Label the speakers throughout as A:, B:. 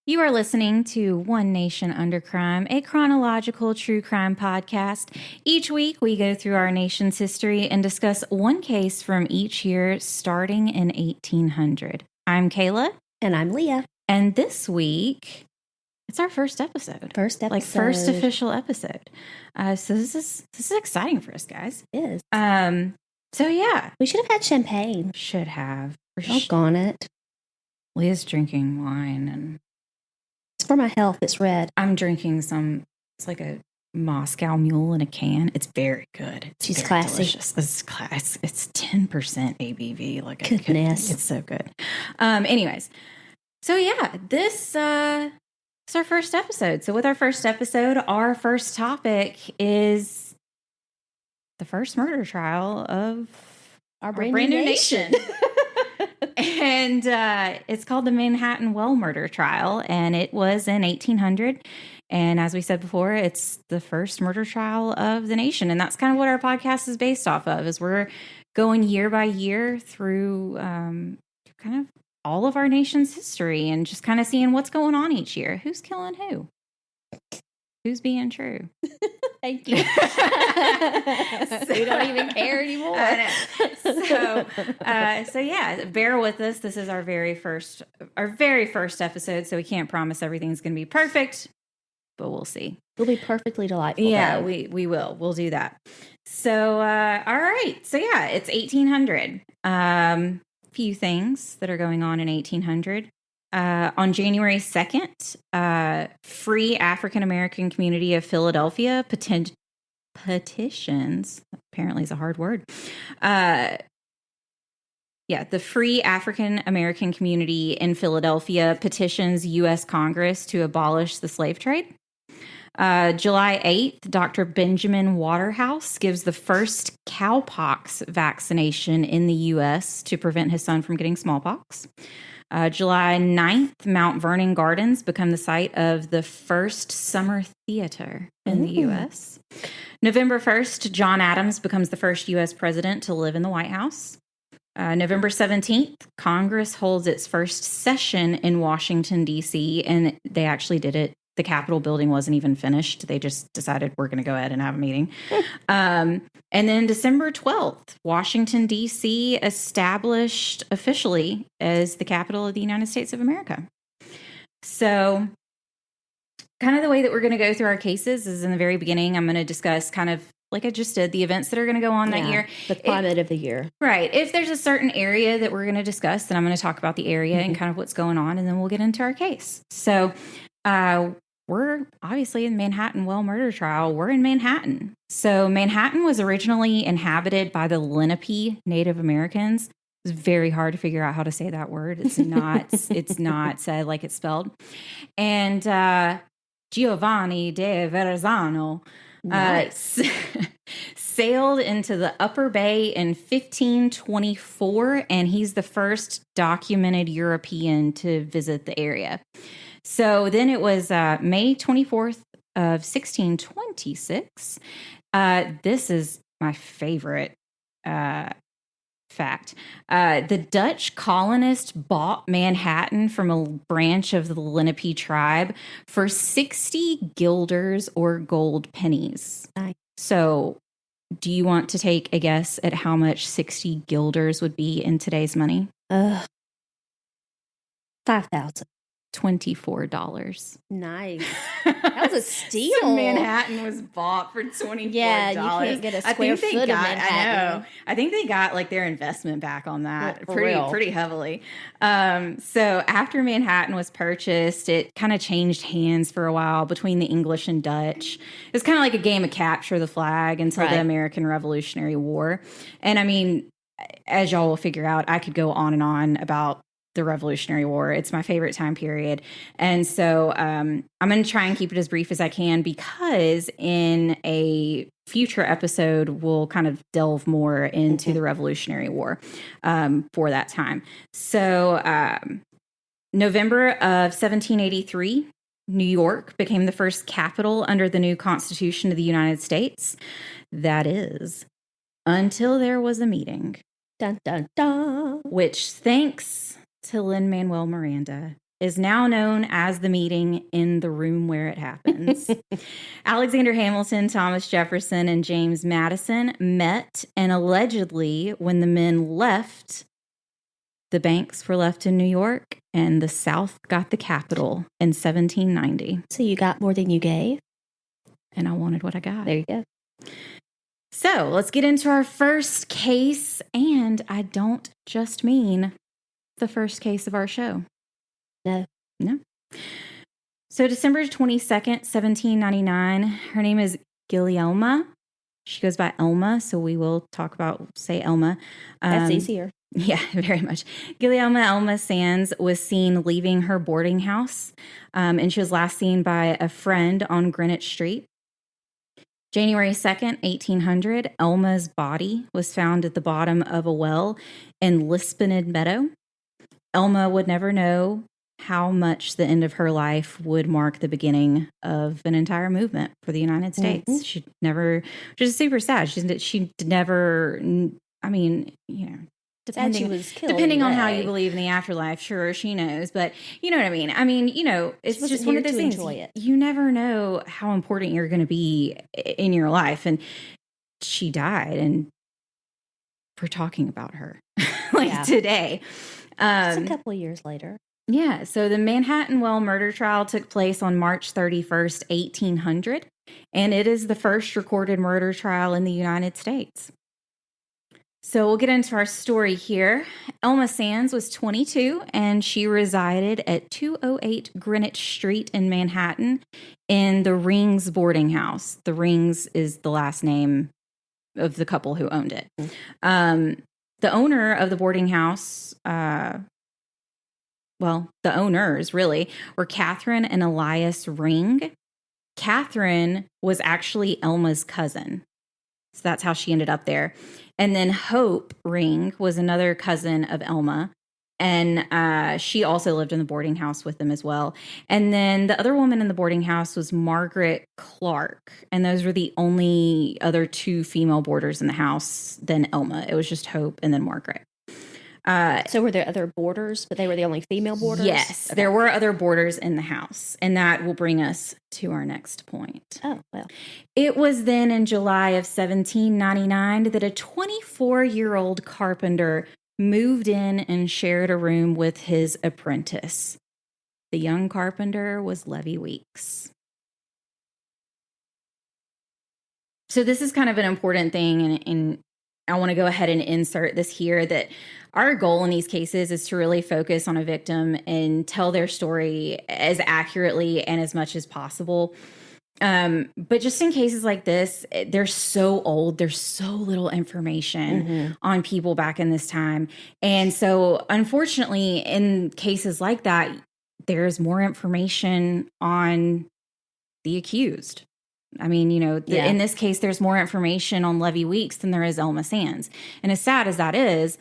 A: You are listening to One Nation Under Crime, a chronological true crime podcast. Each week, we go through our nation's history and discuss one case from each year, starting in 1800. I'm Kayla.
B: And I'm Leah.
A: And this week, it's our first episode.
B: First
A: official episode. So this is exciting for us, guys.
B: It is.
A: So yeah.
B: We should have had champagne.
A: Should have.
B: Doggone it.
A: Leah's drinking wine and...
B: It's for my health. It's red.
A: I'm drinking it's like a Moscow Mule in a can. It's very good.
B: She's classy.
A: Delicious. It's 10% ABV. Like
B: goodness.
A: It's so good. Anyways, so yeah, this is our first episode. So with our first episode, our first topic is the first murder trial of
B: our brand new nation.
A: And it's called the Manhattan Well murder trial, and it was in 1800. And as we said before, it's the first murder trial of the nation, and that's kind of what our podcast is based off of. Is we're going year by year through kind of all of our nation's history, and just kind of seeing what's going on each year. Who's killing who? Who's being true?
B: Thank you. We don't even care anymore.
A: So yeah, bear with us. This is our very first episode, so we can't promise everything's going to be perfect, but we'll see.
B: It'll be perfectly delightful.
A: Yeah, we will. We'll do that. So, all right. So yeah, it's 1800. Few things that are going on in 1800. On January 2nd, Free African American Community of Philadelphia petitions, apparently is a hard word. The Free African American Community in Philadelphia petitions U.S. Congress to abolish the slave trade. July 8th, Dr. Benjamin Waterhouse gives the first cowpox vaccination in the U.S. to prevent his son from getting smallpox. July 9th, Mount Vernon Gardens become the site of the first summer theater in the U.S. November 1st, John Adams becomes the first U.S. president to live in the White House. November 17th, Congress holds its first session in Washington, D.C., and they actually did it. The Capitol building wasn't even finished. They just decided we're going to go ahead and have a meeting. And then December 12th, Washington, D.C. established officially as the capital of the United States of America. So kind of the way that we're going to go through our cases is in the very beginning, I'm going to discuss kind of like I just did, the events that are going to go on that year.
B: The climate of the year.
A: Right. If there's a certain area that we're going to discuss, then I'm going to talk about the area and kind of what's going on, and then we'll get into our case. So, we're obviously in Manhattan Well murder trial. We're in Manhattan. So Manhattan was originally inhabited by the Lenape Native Americans. It's very hard to figure out how to say that word. It's not said like it's spelled. And Giovanni de Verrazzano sailed into the Upper Bay in 1524, and he's the first documented European to visit the area. So then it was May 24th of 1626. This is my favorite fact. The Dutch colonist bought Manhattan from a branch of the Lenape tribe for 60 guilders or gold pennies.
B: Nice.
A: So do you want to take a guess at how much 60 guilders would be in today's money?
B: 5,000.
A: $24.
B: Nice. That was a steal.
A: So Manhattan was bought for $24.
B: Yeah, you can't get a square foot of Manhattan.
A: I think they got like their investment back on that pretty heavily. So after Manhattan was purchased, it kind of changed hands for a while between the English and Dutch. It was kind of like a game of capture the flag until the American Revolutionary War. And I mean, as y'all will figure out, I could go on and on about the Revolutionary War. It's my favorite time period. And so I'm going to try and keep it as brief as I can, because in a future episode, we'll kind of delve more into the Revolutionary War for that time. So November of 1783, New York became the first capital under the new Constitution of the United States. That is, until there was a meeting.
B: Dun, dun, dun.
A: Which, thanks to Lin-Manuel Miranda, is now known as the meeting in the room where it happens. Alexander Hamilton, Thomas Jefferson, and James Madison met, and allegedly, when the men left, the banks were left in New York, and the South got the capital in 1790.
B: So you got more than you gave?
A: And I wanted what I got.
B: There you go.
A: So let's get into our first case, and I don't just mean the first case of our show.
B: No.
A: So December 22nd, 1799, her name is Guilielma. She goes by Elma, so we will say Elma.
B: That's easier.
A: Yeah, very much. Guilielma Elma Sands was seen leaving her boarding house, and she was last seen by a friend on Greenwich Street. January 2nd, 1800, Elma's body was found at the bottom of a well in Lispined Meadow. Elma would never know how much the end of her life would mark the beginning of an entire movement for the United States.
B: Mm-hmm.
A: She'd never, which is super sad. She never, I mean, you know, depending on how you believe in the afterlife, sure, she knows, but you know what I mean? I mean, you know, it's just one of those things. You never know how important you're going to be in your life. And she died, and we're talking about her today.
B: Just a couple of years later.
A: Yeah, so the Manhattan Well murder trial took place on March 31st, 1800, and it is the first recorded murder trial in the United States. So we'll get into our story here. Elma Sands was 22, and she resided at 208 Greenwich Street in Manhattan in the Rings boarding house. The Rings is the last name of the couple who owned it. The owner of the boarding house, the owners really were Catherine and Elias Ring. Catherine was actually Elma's cousin. So that's how she ended up there. And then Hope Ring was another cousin of Elma. And she also lived in the boarding house with them as well. And then the other woman in the boarding house was Margaret Clark. And those were the only other two female boarders in the house than Elma. It was just Hope and then Margaret.
B: So were there other boarders, but they were the only female boarders?
A: Yes, okay. There were other boarders in the house. And that will bring us to our next point.
B: Oh, well.
A: It was then in July of 1799 that a 24-year-old carpenter moved in and shared a room with his apprentice. The young carpenter was Levi Weeks. So this is kind of an important thing, and I want to go ahead and insert this here, that our goal in these cases is to really focus on a victim and tell their story as accurately and as much as possible. But just in cases like this, they're so old. There's so little information on people back in this time. And so unfortunately, in cases like that, there's more information on the accused. I mean, you know, in this case, there's more information on Levi Weeks than there is Elma Sands. And as sad as that is,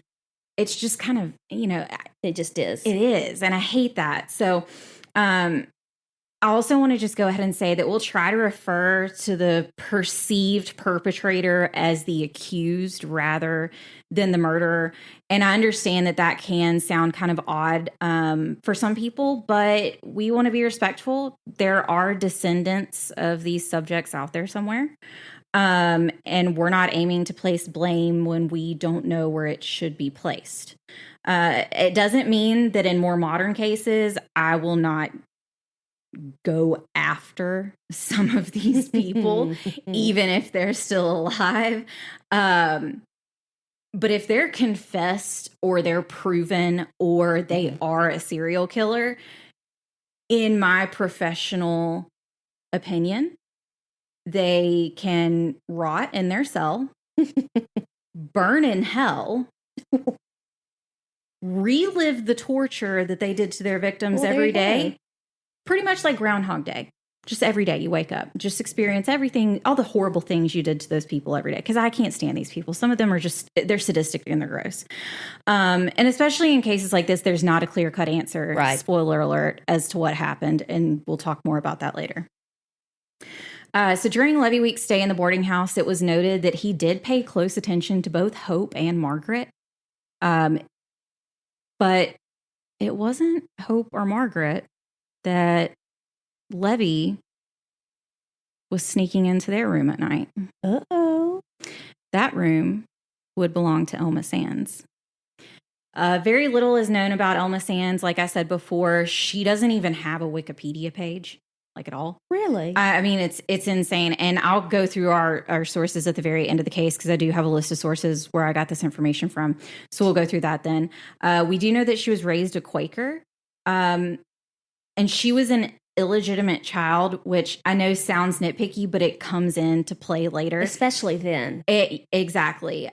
A: it's just kind of, you know,
B: it just is.
A: It is. And I hate that. So, I also want to just go ahead and say that we'll try to refer to the perceived perpetrator as the accused rather than the murderer. And I understand that that can sound kind of odd for some people, but we want to be respectful. There are descendants of these subjects out there somewhere. And we're not aiming to place blame when we don't know where it should be placed. It doesn't mean that in more modern cases, I will not go after some of these people, even if they're still alive. But if they're confessed or they're proven or they are a serial killer, in my professional opinion, they can rot in their cell, burn in hell, relive the torture that they did to their victims every day. Pretty much like Groundhog Day. Just every day you wake up, just experience everything, all the horrible things you did to those people every day. Because I can't stand these people. Some of them are just, they're sadistic and they're gross. And especially in cases like this, there's not a clear-cut answer, right. Spoiler alert, as to what happened. And we'll talk more about that later. So during Levi Weeks' stay in the boarding house, it was noted that he did pay close attention to both Hope and Margaret. But it wasn't Hope or Margaret that Levy was sneaking into their room at night.
B: Uh-oh.
A: That room would belong to Elma Sands. Very little is known about Elma Sands. Like I said before, she doesn't even have a Wikipedia page, like at all.
B: Really?
A: I mean, it's insane. And I'll go through our sources at the very end of the case because I do have a list of sources where I got this information from. So we'll go through that then. We do know that she was raised a Quaker. And she was an illegitimate child, which I know sounds nitpicky, but it comes into play later.
B: Especially then.
A: Exactly.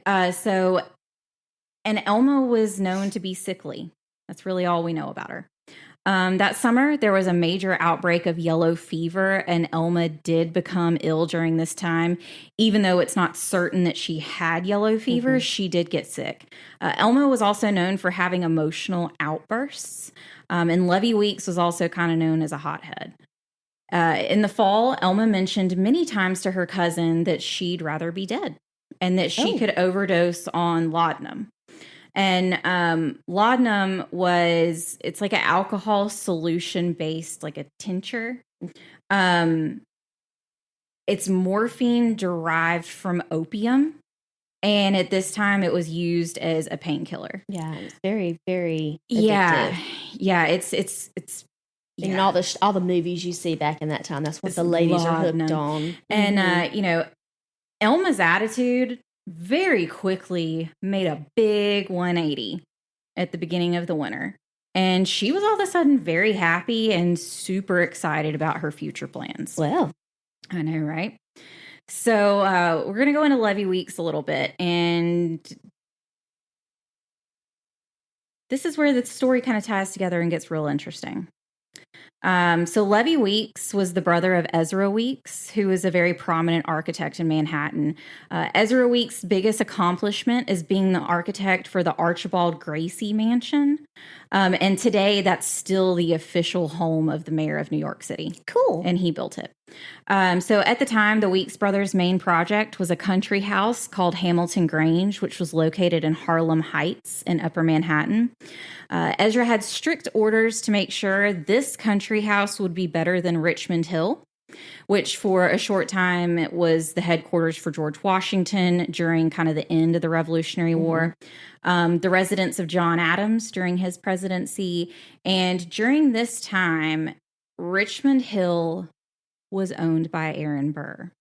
A: And Elma was known to be sickly. That's really all we know about her. That summer, there was a major outbreak of yellow fever, and Elma did become ill during this time. Even though it's not certain that she had yellow fever, she did get sick. Elma was also known for having emotional outbursts, and Levy Weeks was also kind of known as a hothead. In the fall, Elma mentioned many times to her cousin that she'd rather be dead and that she could overdose on laudanum. And laudanum it's like an alcohol solution based, like a tincture. It's morphine derived from opium. And at this time it was used as a painkiller.
B: Yeah, it's very, very addictive.
A: Yeah. It's
B: in all the movies you see back in that time, that's what the ladies are hooked on.
A: And Elma's attitude very quickly made a big 180 at the beginning of the winter. And she was all of a sudden very happy and super excited about her future plans.
B: Well,
A: I know, right? So we're going to go into Levy Weeks a little bit. And this is where the story kind of ties together and gets real interesting. So Levy Weeks was the brother of Ezra Weeks, who was a very prominent architect in Manhattan. Ezra Weeks' biggest accomplishment is being the architect for the Archibald Gracie Mansion. And today, that's still the official home of the mayor of New York City.
B: Cool.
A: And he built it. So at the time, the Weeks brothers' main project was a country house called Hamilton Grange, which was located in Harlem Heights in Upper Manhattan. Ezra had strict orders to make sure this country house would be better than Richmond Hill, which for a short time it was the headquarters for George Washington during kind of the end of the Revolutionary War, the residence of John Adams during his presidency. And during this time, Richmond Hill was owned by Aaron Burr.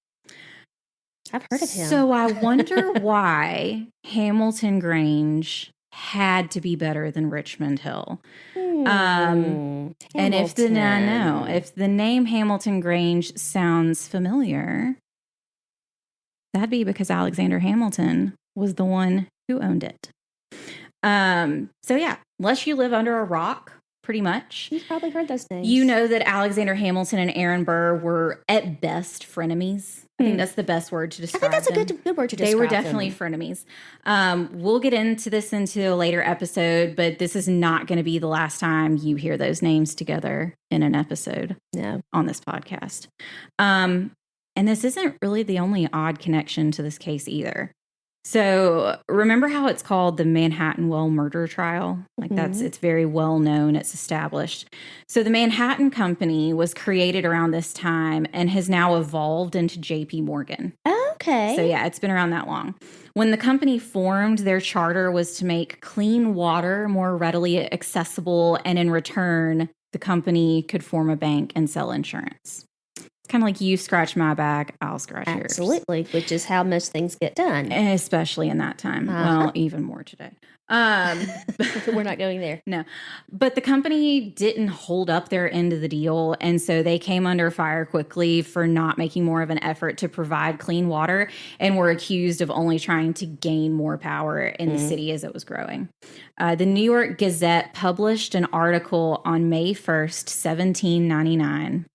B: I've heard of him.
A: So I wonder why Hamilton Grange had to be better than Richmond Hill. And if the name Hamilton Grange sounds familiar, that'd be because Alexander Hamilton was the one who owned it. So yeah, unless you live under a rock, pretty much.
B: You've probably heard those names.
A: You know that Alexander Hamilton and Aaron Burr were at best frenemies. I think that's the best word to describe them.
B: I think that's a good word to describe
A: They were definitely frenemies. We'll get into this into a later episode, but this is not going to be the last time you hear those names together in an episode on this podcast. And this isn't really the only odd connection to this case either. So remember how it's called the Manhattan Well murder trial? Like it's very well known. It's established. So the Manhattan Company was created around this time and has now evolved into JP Morgan.
B: Okay.
A: So yeah, it's been around that long. When the company formed, their charter was to make clean water more readily accessible. And in return, the company could form a bank and sell insurance. Kind of like you scratch my back, I'll scratch yours.
B: Absolutely, which is how most things get done.
A: Especially in that time. Well, even more today.
B: We're not going there.
A: No. But the company didn't hold up their end of the deal, and so they came under fire quickly for not making more of an effort to provide clean water and were accused of only trying to gain more power in the city as it was growing. The New York Gazette published an article on May 1st, 1799.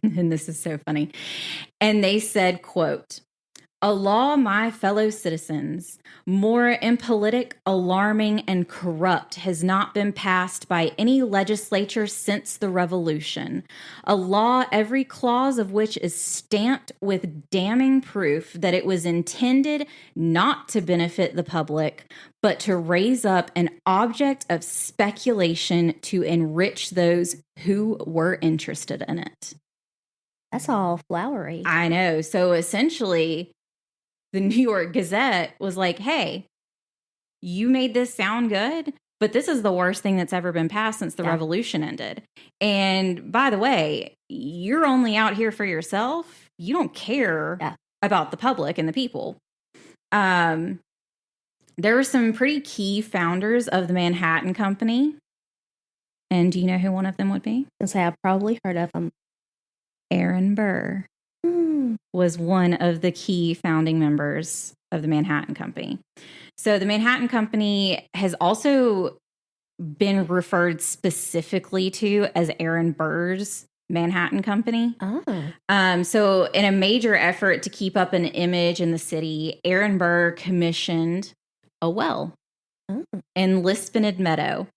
A: And this is so funny. And they said, quote, A law, my fellow citizens, more impolitic, alarming, and corrupt has not been passed by any legislature since the Revolution. A law, every clause of which is stamped with damning proof that it was intended not to benefit the public, but to raise up an object of speculation to enrich those who were interested in it.
B: That's all flowery.
A: I know. So essentially, the New York Gazette was like, hey, you made this sound good, but this is the worst thing that's ever been passed since the Revolution ended. And by the way, you're only out here for yourself. You don't care about the public and the people. There were some pretty key founders of the Manhattan Company. And do you know who one of them would be?
B: I'll say I've probably heard of them.
A: Aaron Burr was one of the key founding members of the Manhattan Company. So the Manhattan Company has also been referred specifically to as Aaron Burr's Manhattan Company. So in a major effort to keep up an image in the city, Aaron Burr commissioned a well in Lispined Meadow.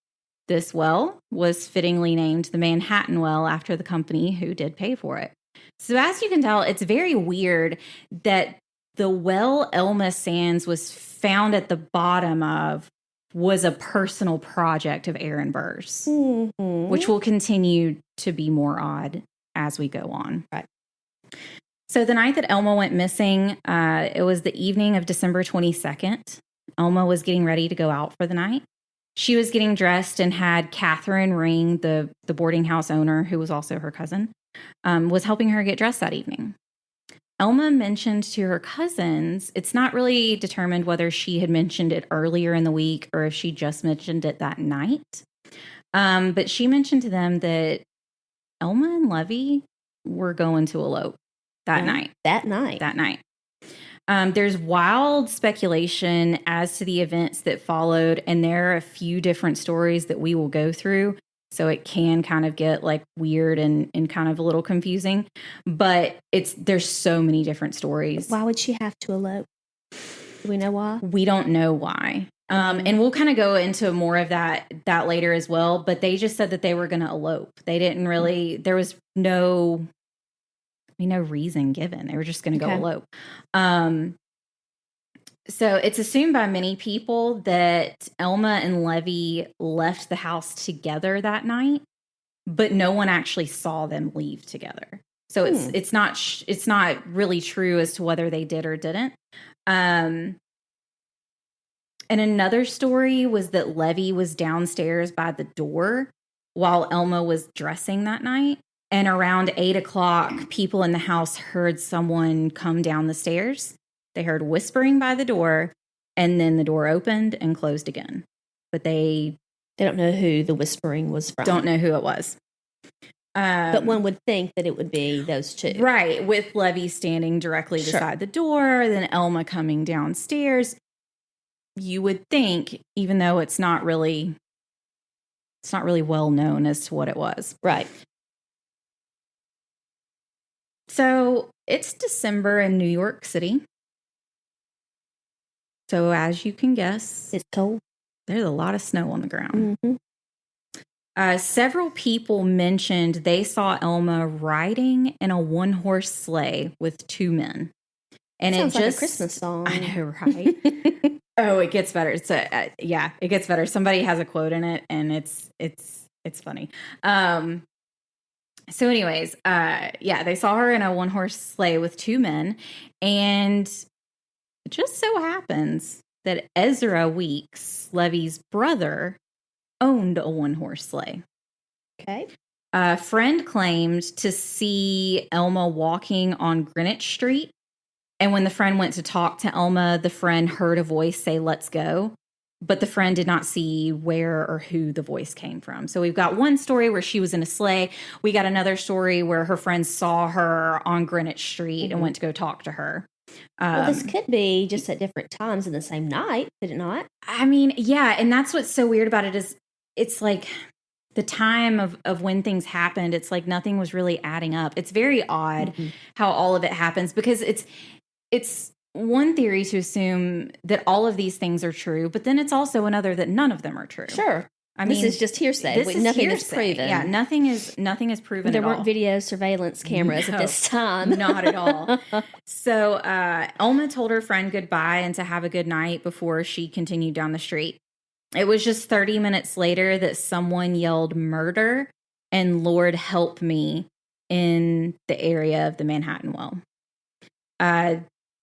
A: This well was fittingly named the Manhattan Well after the company who did pay for it. So as you can tell, it's very weird that the well Elma Sands was found at the bottom of was a personal project of Aaron Burr's, which will continue to be more odd as we go on.
B: Right.
A: So the night that Elma went missing, it was the evening of December 22nd. Elma was getting ready to go out for the night. She was getting dressed and had Catherine Ring, the boarding house owner, who was also her cousin, was helping her get dressed that evening. Elma mentioned to her cousins, it's not really determined whether she had mentioned it earlier in the week or if she just mentioned it that night. But she mentioned to them that Elma and Levi were going to elope that night.
B: That night.
A: There's wild speculation as to the events that followed, and there are a few different stories that we will go through. So it can kind of get like weird and kind of a little confusing, but there's so many different stories.
B: Why would she have to elope? Do we know why?
A: We don't know why. And we'll kind of go into more of that later as well. But they just said that they were going to elope. They didn't really, there was no reason given. They were just going to go elope. So it's assumed by many people that Elma and Levi left the house together that night, but no one actually saw them leave together. So it's not really true as to whether they did or didn't. And another story was that Levi was downstairs by the door while Elma was dressing that night. And around 8:00, people in the house heard someone come down the stairs. They heard whispering by the door, and then the door opened and closed again. But they
B: don't know who the whispering was from.
A: Don't know who it was.
B: But one would think that it would be those two.
A: Right, with Levi standing directly beside the door, then Elma coming downstairs. You would think, even though it's not really well known as to what it was.
B: Right.
A: So it's December in New York City. So as you can guess,
B: it's cold.
A: There's a lot of snow on the ground. Several people mentioned they saw Elma riding in a one-horse sleigh with two men. And
B: sounds like a Christmas song.
A: I know, right? Oh, it gets better. It gets better. Somebody has a quote in it, and it's funny. So anyways, they saw her in a one-horse sleigh with two men, and it just so happens that Ezra Weeks, Levi's brother, owned a one-horse sleigh.
B: Okay.
A: A friend claimed to see Elma walking on Greenwich Street, and when the friend went to talk to Elma, the friend heard a voice say, "Let's go." But the friend did not see where or who the voice came from. So we've got one story where she was in a sleigh. We got another story where her friend saw her on Greenwich Street and went to go talk to her.
B: Well, this could be just at different times in the same night, could it not?
A: I mean, yeah. And that's what's so weird about it is it's like the time of when things happened. It's like nothing was really adding up. It's very odd how all of it happens because it's one theory to assume that all of these things are true, but then it's also another that none of them are true.
B: Sure. I mean, this is just hearsay. Nothing is proven.
A: Yeah, nothing is proven.
B: There weren't video surveillance cameras at this time.
A: Not at all. So Elma told her friend goodbye and to have a good night before she continued down the street. It was just 30 minutes later that someone yelled murder and Lord help me in the area of the Manhattan Well.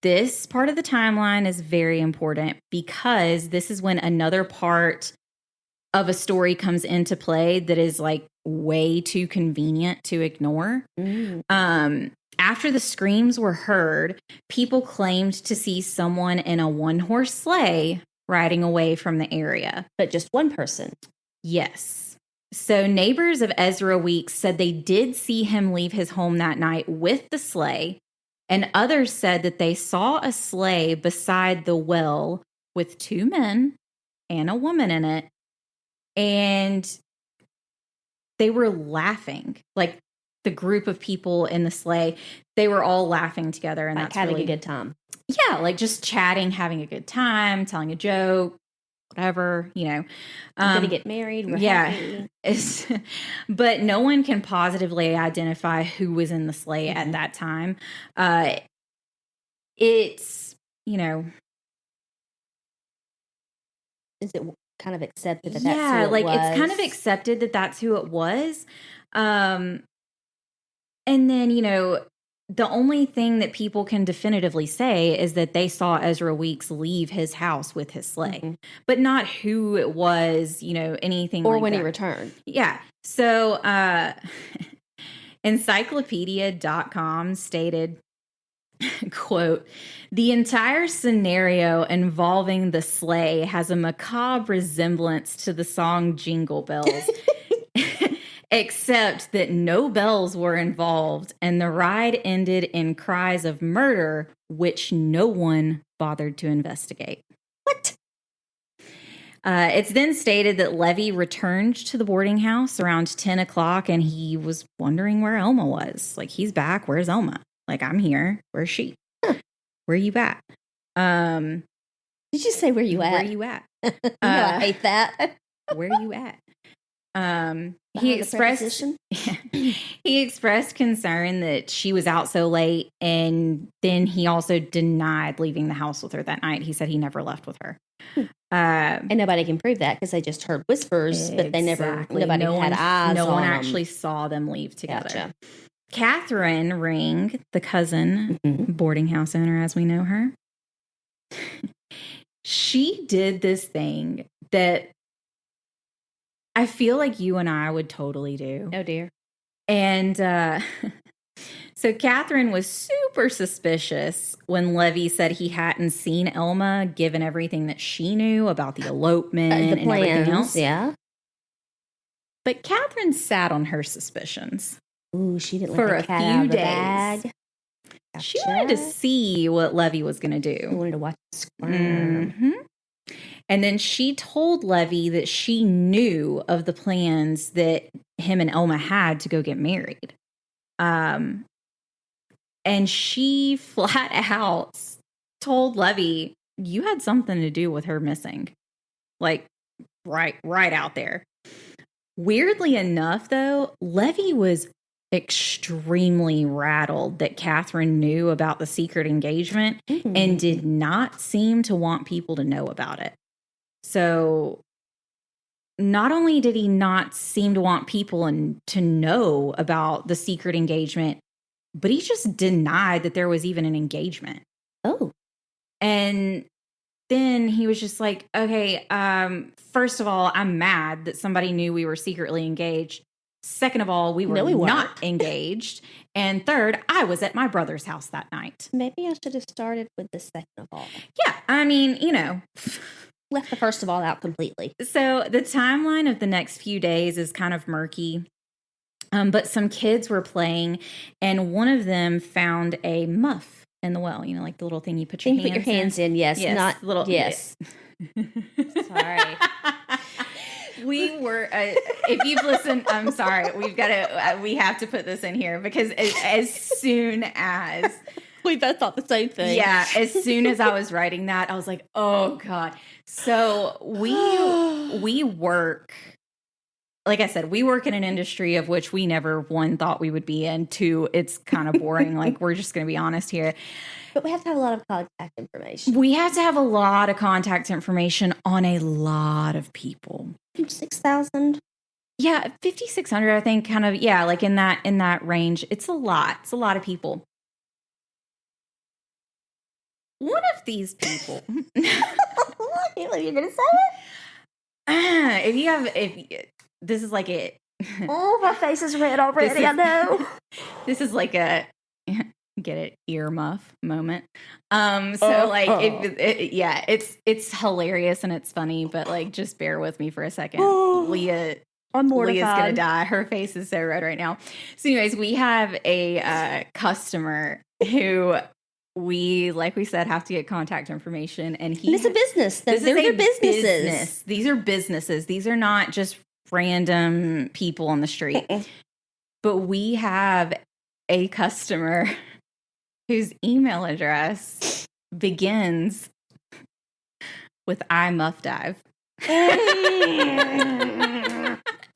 A: This part of the timeline is very important because this is when another part of a story comes into play that is like way too convenient to ignore. After the screams were heard, people claimed to see someone in a one-horse sleigh riding away from the area.
B: But just one person.
A: Yes. So neighbors of Ezra Weeks said they did see him leave his home that night with the sleigh. And others said that they saw a sleigh beside the well with 2 men and a woman in it. And they were laughing. Like the group of people in the sleigh, they were all laughing together. And
B: like
A: that's
B: having
A: really
B: a good time.
A: Yeah, like just chatting, having a good time, telling a joke, whatever, you know.
B: I'm going to get married. We're happy.
A: But no one can positively identify who was in the sleigh at that time. It's, you know.
B: Is it kind of accepted that that's who it was?
A: It's kind of accepted that that's who it was. And then, you know, the only thing that people can definitively say is that they saw Ezra Weeks leave his house with his sleigh, but not who it was, you know, anything
B: or
A: like
B: when
A: that.
B: he returned.
A: Yeah. So, Encyclopedia.com stated, quote, the entire scenario involving the sleigh has a macabre resemblance to the song Jingle Bells. Except that no bells were involved, and the ride ended in cries of murder, which no one bothered to investigate.
B: What?
A: It's then stated that Levi returned to the boarding house around 10 o'clock, and he was wondering where Elma was. Like, he's back. Where's Elma? Like, I'm here. Where's she? Where you at?
B: Did you say where you at?
A: Where you at?
B: I hate that.
A: He expressed concern that she was out so late, and then he also denied leaving the house with her that night. He said he never left with her.
B: And nobody can prove that because they just heard whispers, but they never, nobody had eyes on them.
A: No one actually saw them leave together.
B: Gotcha.
A: Catherine Ring, the cousin, boarding house owner as we know her, she did this thing that I feel like you and I would totally do.
B: Oh, dear.
A: And so Catherine was super suspicious when Levi said he hadn't seen Elma, given everything that she knew about the elopement and everything else.
B: Yeah.
A: But Catherine sat on her suspicions.
B: Ooh, she didn't
A: for
B: let the cat
A: a
B: out
A: few
B: of the
A: days.
B: bag. Gotcha.
A: She wanted to see what Levi was going to do.
B: She wanted to watch the squirm.
A: And then she told Levi that she knew of the plans that him and Elma had to go get married. And she flat out told Levi, you had something to do with her missing. Like, right out there. Weirdly enough, though, Levi was extremely rattled that Catherine knew about the secret engagement and did not seem to want people to know about it. So not only did he not seem to want people to know about the secret engagement, but he just denied that there was even an engagement.
B: Oh.
A: And then he was just like, okay, first of all, I'm mad that somebody knew we were secretly engaged. Second of all, we were not engaged. And third, I was at my brother's house that night.
B: Maybe I should have started with the second of all.
A: Yeah, I mean, you know.
B: Left the first of all out completely.
A: So the timeline of the next few days is kind of murky. But some kids were playing, and one of them found a muff in the well. You know, like the little thing you put your hands in.
B: Yes, not
A: little.
B: Yes.
A: Sorry. We were, if you've listened, I'm sorry. We have to put this in here because as soon as
B: We both thought the same thing.
A: Yeah. As soon as I was writing that, I was like, oh God. So we work, like I said, we work in an industry of which we never, one, thought we would be in. Two, it's kind of boring. Like, we're just going to be honest here.
B: But we have to have a lot of contact information.
A: We have to have a lot of contact information on a lot of people.
B: 6,000?
A: Yeah, 5,600, I think, kind of, yeah, like in that range. It's a lot. It's a lot of people. One of these people.
B: You're going to say
A: if this is like it.
B: Oh, my face is red already. I know.
A: This is like a get it earmuff moment. It's hilarious and it's funny, but like just bear with me for a second.
B: I'm mortified.
A: Leah's gonna die. Her face is so red right now. So, anyways, we have a customer who we, like we said, have to get contact information, and it's
B: a business. These are businesses.
A: These are businesses. These are not just random people on the street. But we have a customer whose email address begins with iMuffDive.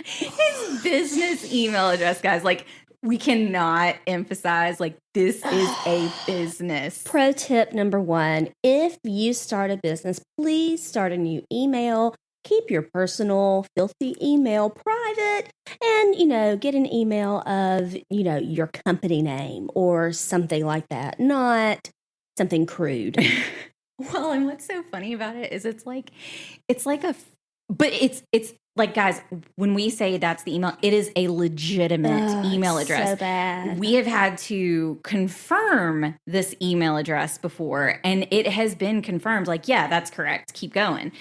A: His business email address, guys, like, we cannot emphasize, like, this is a business.
B: Pro tip number 1, if you start a business, please start a new email. Keep your personal, filthy email private and, get an email of, your company name or something like that, not something crude.
A: Well, and what's so funny about it is it's like guys, when we say that's the email, it is a legitimate email address.
B: So bad.
A: We have had to confirm this email address before, and it has been confirmed. Like, yeah, that's correct. Keep going.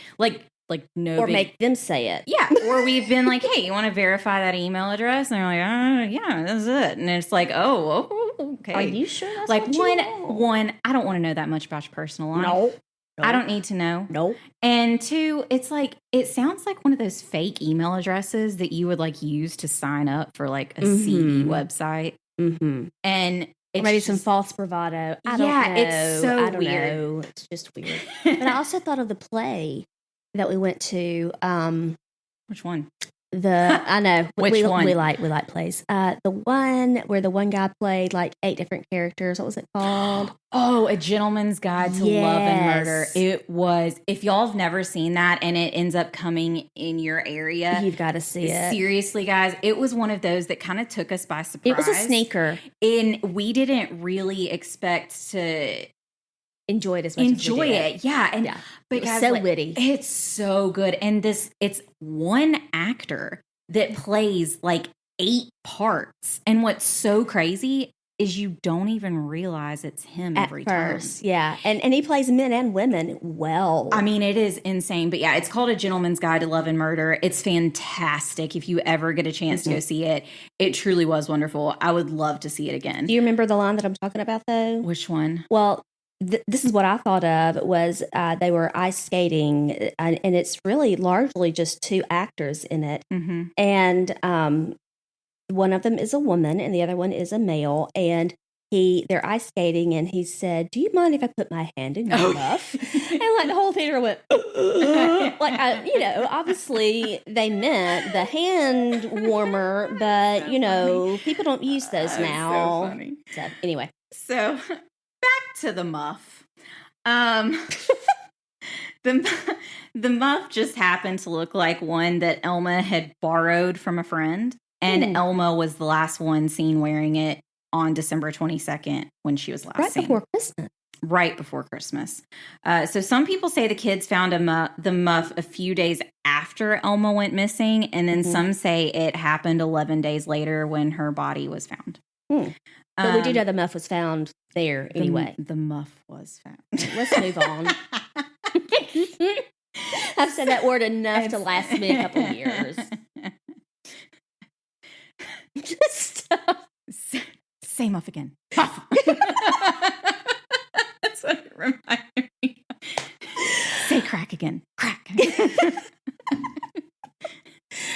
A: No,
B: or make them say it.
A: Yeah, or we've been like, hey, you want to verify that email address? And they're like, yeah, that's it. And it's like, oh, okay.
B: Are you sure? That's
A: like
B: what
A: one, I don't want to know that much about your personal life.
B: No.
A: I don't need to know.
B: No.
A: And 2, it's like, it sounds like one of those fake email addresses that you would like use to sign up for like a CD website.
B: Mm-hmm.
A: And
B: it's maybe some false bravado. I don't know.
A: It's so weird.
B: Know. It's just weird. But I also thought of the play that we went to.
A: Which one?
B: I know.
A: Which one?
B: We like plays. The one where the one guy played like 8 different characters. What was it called?
A: Oh, A Gentleman's Guide to Love and Murder. It was, if y'all have never seen that and it ends up coming in your area,
B: you've got to see it.
A: Seriously, guys, it was one of those that kind of took us by surprise.
B: It was a sneaker.
A: And we didn't really expect to
B: enjoy it as much as we did.
A: Yeah. And but
B: it was
A: guys,
B: so witty.
A: It's so good. And it's one actor that plays like 8 parts. And what's so crazy is you don't even realize it's him
B: at
A: every
B: first.
A: time.
B: Yeah. And he plays men and women well.
A: I mean, it is insane. But yeah, it's called A Gentleman's Guide to Love and Murder. It's fantastic. If you ever get a chance to go see it, it truly was wonderful. I would love to see it again.
B: Do you remember the line that I'm talking about though?
A: Which one?
B: Well, this is what I thought of was they were ice skating, and it's really largely just 2 actors in it.
A: Mm-hmm.
B: And one of them is a woman and the other one is a male. And they're ice skating, and he said, "Do you mind if I put my hand in your muff?" And like the whole theater went, obviously they meant the hand warmer, but people don't use those now.
A: So funny.
B: So anyway,
A: back to the muff. The muff just happened to look like one that Elma had borrowed from a friend, and Elma was the last one seen wearing it on December 22nd when she was last seen. Right before Christmas. So some people say the kids found the muff a few days after Elma went missing, and then some say it happened 11 days later when her body was found.
B: But we do know the muff was found there anyway.
A: The muff was found.
B: Let's move on. I've said that word enough to last me a couple of years. Stop.
A: Say muff again. Muff. That's what it reminded me of. Say crack again. Crack.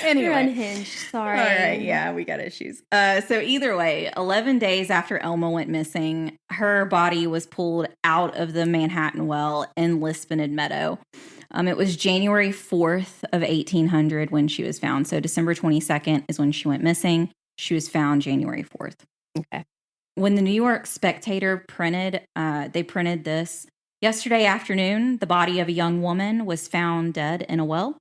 B: Anyway. You're unhinged. Sorry.
A: All right. Yeah, we got issues. So either way, 11 days after Elma went missing, her body was pulled out of the Manhattan well in Lisbon Meadow. It was January 4th of 1800 when she was found. So December 22nd is when she went missing. She was found January 4th.
B: Okay.
A: When the New York Spectator printed this. Yesterday afternoon, the body of a young woman was found dead in a well,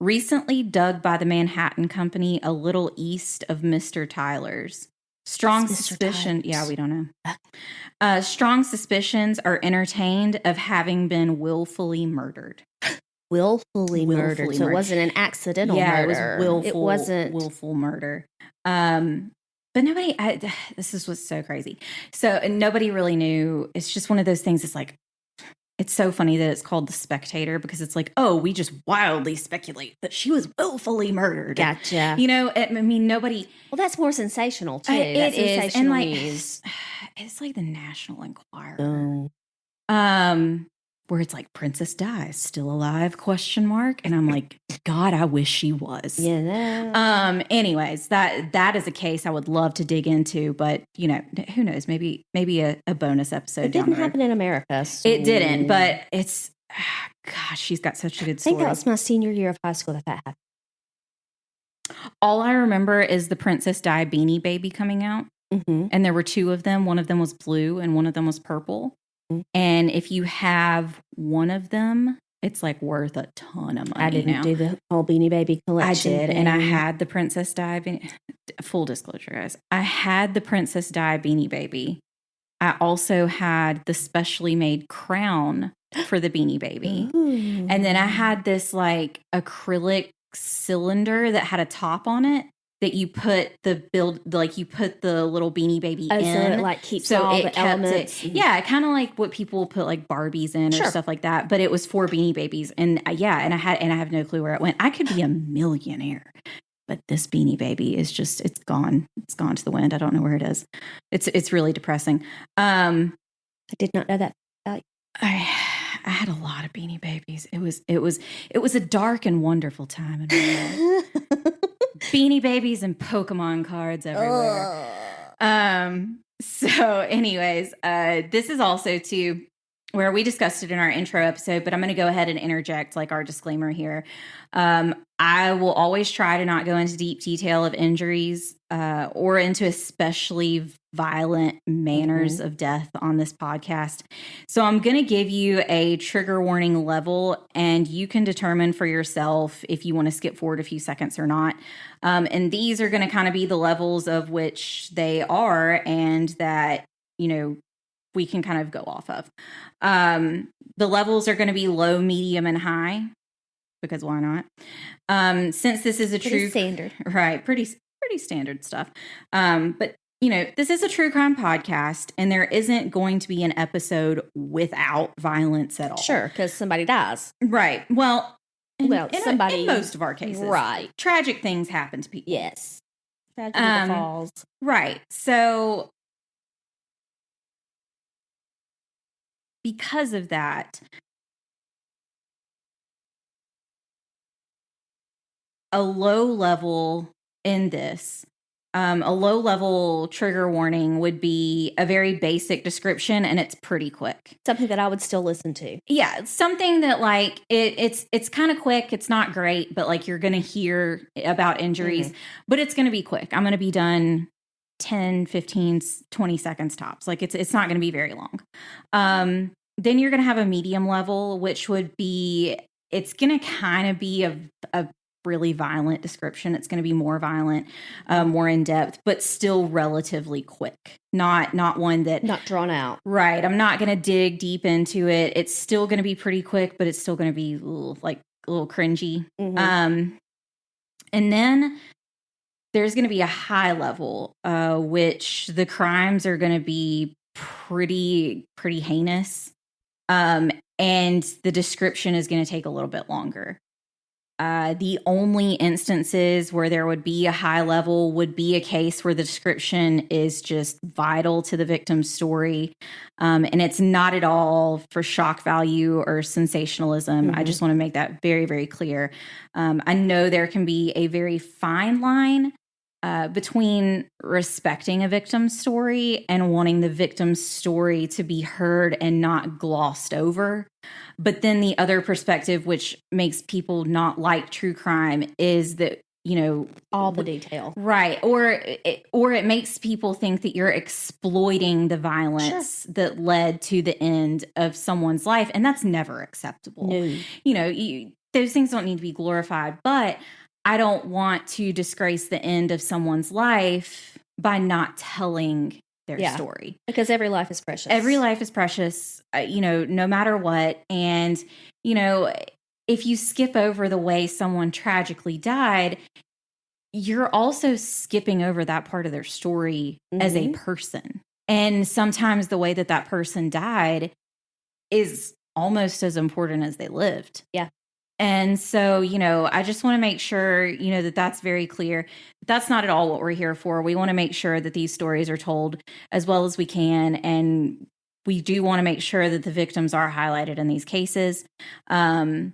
A: recently dug by the Manhattan Company a little east of Mr. Tyler's. Strong suspicion. Yeah, we don't know. Strong suspicions are entertained of having been willfully murdered.
B: Willfully murdered. So it wasn't an accidental murder.
A: It was willful.
B: It wasn't
A: willful murder. But nobody. This is what's so crazy. So nobody really knew. It's just one of those things. It's like. It's so funny that it's called The Spectator because it's like, oh, we just wildly speculate that she was willfully murdered.
B: Gotcha.
A: You know, I mean, nobody.
B: Well, that's more sensational too.
A: It is, and like
B: news.
A: it's like the National Enquirer,
B: Oh.
A: where it's like Princess dies, still alive? ? And I'm like, God, I wish she was.
B: Yeah.
A: Anyways, that is a case I would love to dig into, but you know, who knows? Maybe a bonus episode.
B: It didn't happen in America. So.
A: It didn't, but it's gosh, she's got such a good story.
B: I think that was my senior year of high school that happened.
A: All I remember is the Princess Di Beanie Baby coming out, and there were two of them. One of them was blue, and one of them was purple. And if you have one of them, it's like worth a ton of money.
B: I didn't do the whole Beanie Baby collection.
A: I did, and I had the Princess Di. Full disclosure, guys, I had the Princess Di Beanie Baby. I also had the specially made crown for the Beanie Baby, and then I had this like acrylic cylinder that had a top on it. That you put the little Beanie Baby in.
B: So it like keeps all the elements.
A: Yeah, kind of like what people put like Barbies in or stuff like that. But it was for Beanie Babies, and I have no clue where it went. I could be a millionaire, but this Beanie Baby is just it's gone. It's gone to the wind. I don't know where it is. It's really depressing. I
B: did not know that about you.
A: I had a lot of Beanie Babies. It was a dark and wonderful time in my life. Beanie Babies and Pokemon cards everywhere. So anyways, this is also too where we discussed it in our intro episode, but I'm going to go ahead and interject like our disclaimer here. I will always try to not go into deep detail of injuries or into especially violent manners of death on this podcast. So I'm going to give you a trigger warning level, and you can determine for yourself if you want to skip forward a few seconds or not. And these are going to kind of be the levels of which they are and that, you know, we can kind of go off of. The levels are going to be low, medium, and high, because why not? Since this is a
B: pretty
A: true
B: standard,
A: right? Pretty standard stuff. But you know, this is a true crime podcast, and there isn't going to be an episode without violence at all.
B: Sure, because somebody dies,
A: right? Well, in most of our cases,
B: right?
A: Tragic things happen to people.
B: Yes, tragedy befalls.
A: Right. So, because of that, a low level in this, a low level trigger warning would be a very basic description, and it's pretty quick.
B: Something that I would still listen to.
A: Yeah, it's something that like it's kind of quick. It's not great, but like you're going to hear about injuries, but it's going to be quick. I'm going to be done 10, 15, 20 seconds tops. Like it's not going to be very long. Then you're going to have a medium level, which would be, it's going to kind of be a really violent description. It's going to be more violent, more in depth, but still relatively quick. Not one that
B: not drawn out.
A: Right. I'm not going to dig deep into it. It's still going to be pretty quick, but it's still going to be like a little cringy. And then there's going to be a high level, which the crimes are going to be pretty heinous. And the description is going to take a little bit longer. The only instances where there would be a high level would be a case where the description is just vital to the victim's story. And it's not at all for shock value or sensationalism. I just want to make that very, very clear. I know there can be a very fine line between respecting a victim's story and wanting the victim's story to be heard and not glossed over. But then the other perspective, which makes people not like true crime, is that,
B: all the detail.
A: Right. Or it makes people think that you're exploiting the violence that led to the end of someone's life. And that's never acceptable.
B: No.
A: Those things don't need to be glorified, but I don't want to disgrace the end of someone's life by not telling their story.
B: Because every life is precious.
A: Every life is precious, no matter what. And, if you skip over the way someone tragically died, you're also skipping over that part of their story as a person. And sometimes the way that person died is almost as important as they lived.
B: Yeah.
A: And so, I just want to make sure, that that's very clear. That's not at all what we're here for. We want to make sure that these stories are told as well as we can. And we do want to make sure that the victims are highlighted in these cases. And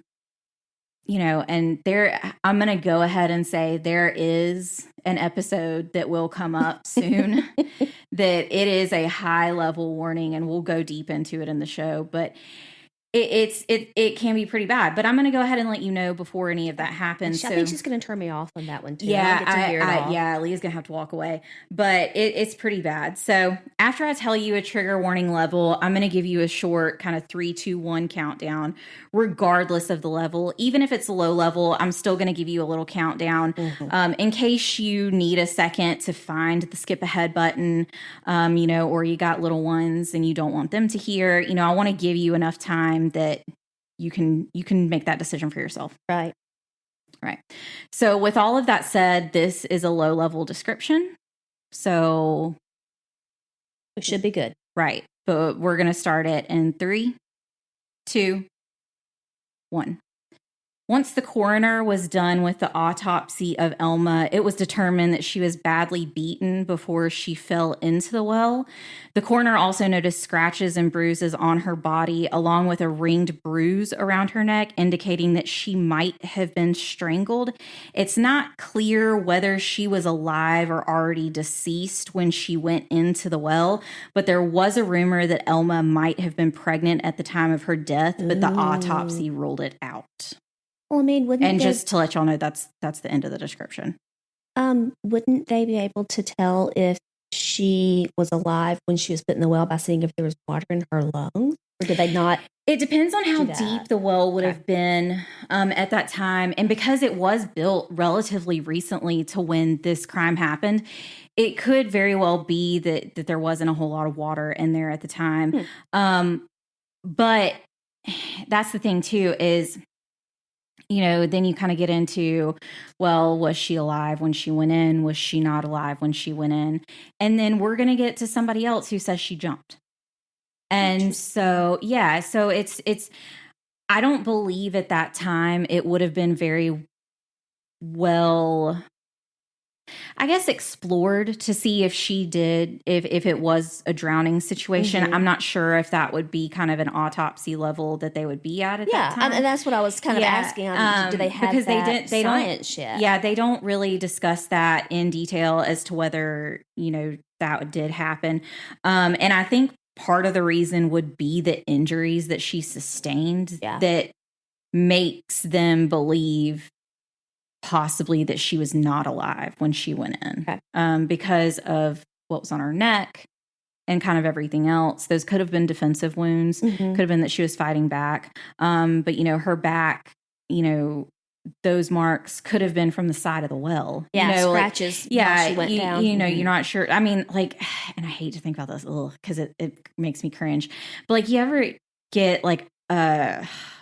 A: I'm going to go ahead and say there is an episode that will come up soon that it is a high level warning, and we'll go deep into it in the show. But it can be pretty bad, but I'm going to go ahead and let you know before any of that happens.
B: I think she's going to turn me off on that one too.
A: Yeah, Leah's going to have to walk away, but it's pretty bad. So after I tell you a trigger warning level, I'm going to give you a short kind of 3, 2, 1 countdown, regardless of the level. Even if it's a low level, I'm still going to give you a little countdown in case you need a second to find the skip ahead button, or you got little ones and you don't want them to hear. I want to give you enough time that you can make that decision for yourself.
B: Right.
A: So with all of that said, this is a low level description. So
B: it should be good.
A: Right. But we're going to start it in 3, 2, 1. Once the coroner was done with the autopsy of Elma, it was determined that she was badly beaten before she fell into the well. The coroner also noticed scratches and bruises on her body, along with a ringed bruise around her neck, indicating that she might have been strangled. It's not clear whether she was alive or already deceased when she went into the well, but there was a rumor that Elma might have been pregnant at the time of her death, but the autopsy ruled it out.
B: Well, wouldn't
A: just to let y'all know, that's the end of the description.
B: Wouldn't they be able to tell if she was alive when she was put in the well by seeing if there was water in her lungs? Or did they not?
A: It depends on how deep the well would have been at that time. And because it was built relatively recently to when this crime happened, it could very well be that there wasn't a whole lot of water in there at the time. But that's the thing, too, is... then you kind of get into, well, was she alive when she went in? Was she not alive when she went in? And then we're going to get to somebody else who says she jumped. And so, so it's, I don't believe at that time it would have been very well, I guess, explored to see if she did, if it was a drowning situation. I'm not sure if that would be kind of an autopsy level that they would be at that time.
B: And that's what I was kind of asking. Do they have
A: because
B: that science
A: yet?
B: yet?
A: Yeah, they don't really discuss that in detail as to whether, that did happen. And I think part of the reason would be the injuries that she sustained that makes them believe possibly that she was not alive when she went in, because of what was on her neck and kind of everything else. Those could have been defensive wounds, could have been that she was fighting back. But, her back, those marks could have been from the side of the well.
B: Scratches.
A: While
B: she went down.
A: You're not sure. I mean, and I hate to think about this because it makes me cringe. But you ever get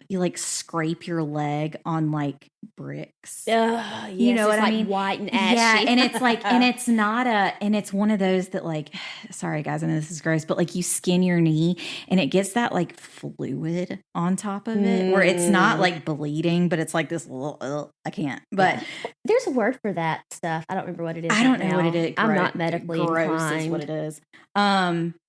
A: you like scrape your leg on like bricks.
B: Yes,
A: You know what I mean?
B: White and ashy.
A: Yeah, and it's like, and it's one of those that like, sorry guys, I know this is gross, but like you skin your knee and it gets that like fluid on top of it where it's not like bleeding, but it's like this little, I can't. But
B: there's a word for that stuff. I don't remember what it is.
A: I don't know what it is.
B: I'm not medically inclined.
A: Is what it is.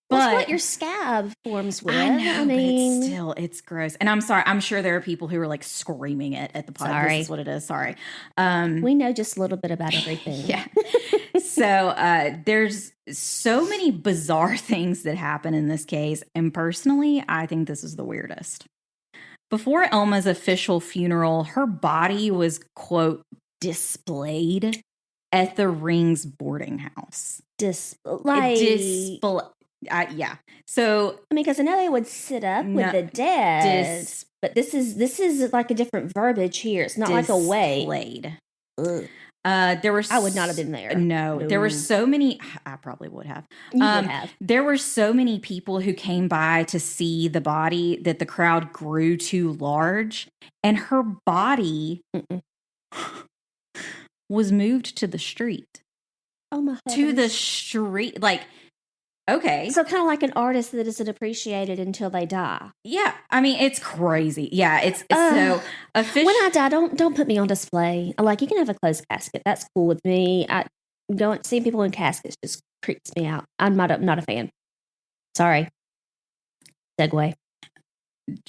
B: But
A: But
B: what your scab forms with.
A: I know, but it's still, it's gross. And I'm sorry. I'm sure there are people who are like screaming it at the podcast.
B: Sorry.
A: This is what it is. Sorry.
B: We know just a little bit about everything.
A: Yeah. So there's so many bizarre things that happen in this case. And personally, I think this is the weirdest. Before Elma's official funeral, her body was, quote, displayed at the Rings boarding house. Yeah. So
B: I mean, because I know they would sit up with the dead, but this is like a different verbiage here. It's not like a way.
A: Displayed.
B: I would not have been there.
A: No, there were so many. I probably would have.
B: You would have.
A: There were so many people who came by to see the body that the crowd grew too large, and her body was moved to the street.
B: Oh my!
A: To the street, like. Okay.
B: So kind of like an artist that isn't appreciated until they die.
A: Yeah. I mean, it's crazy. Yeah. It's so official.
B: When I die, don't put me on display. Like, you can have a closed casket. That's cool with me. Seeing people in caskets just creeps me out. I'm not a fan. Sorry. Segue.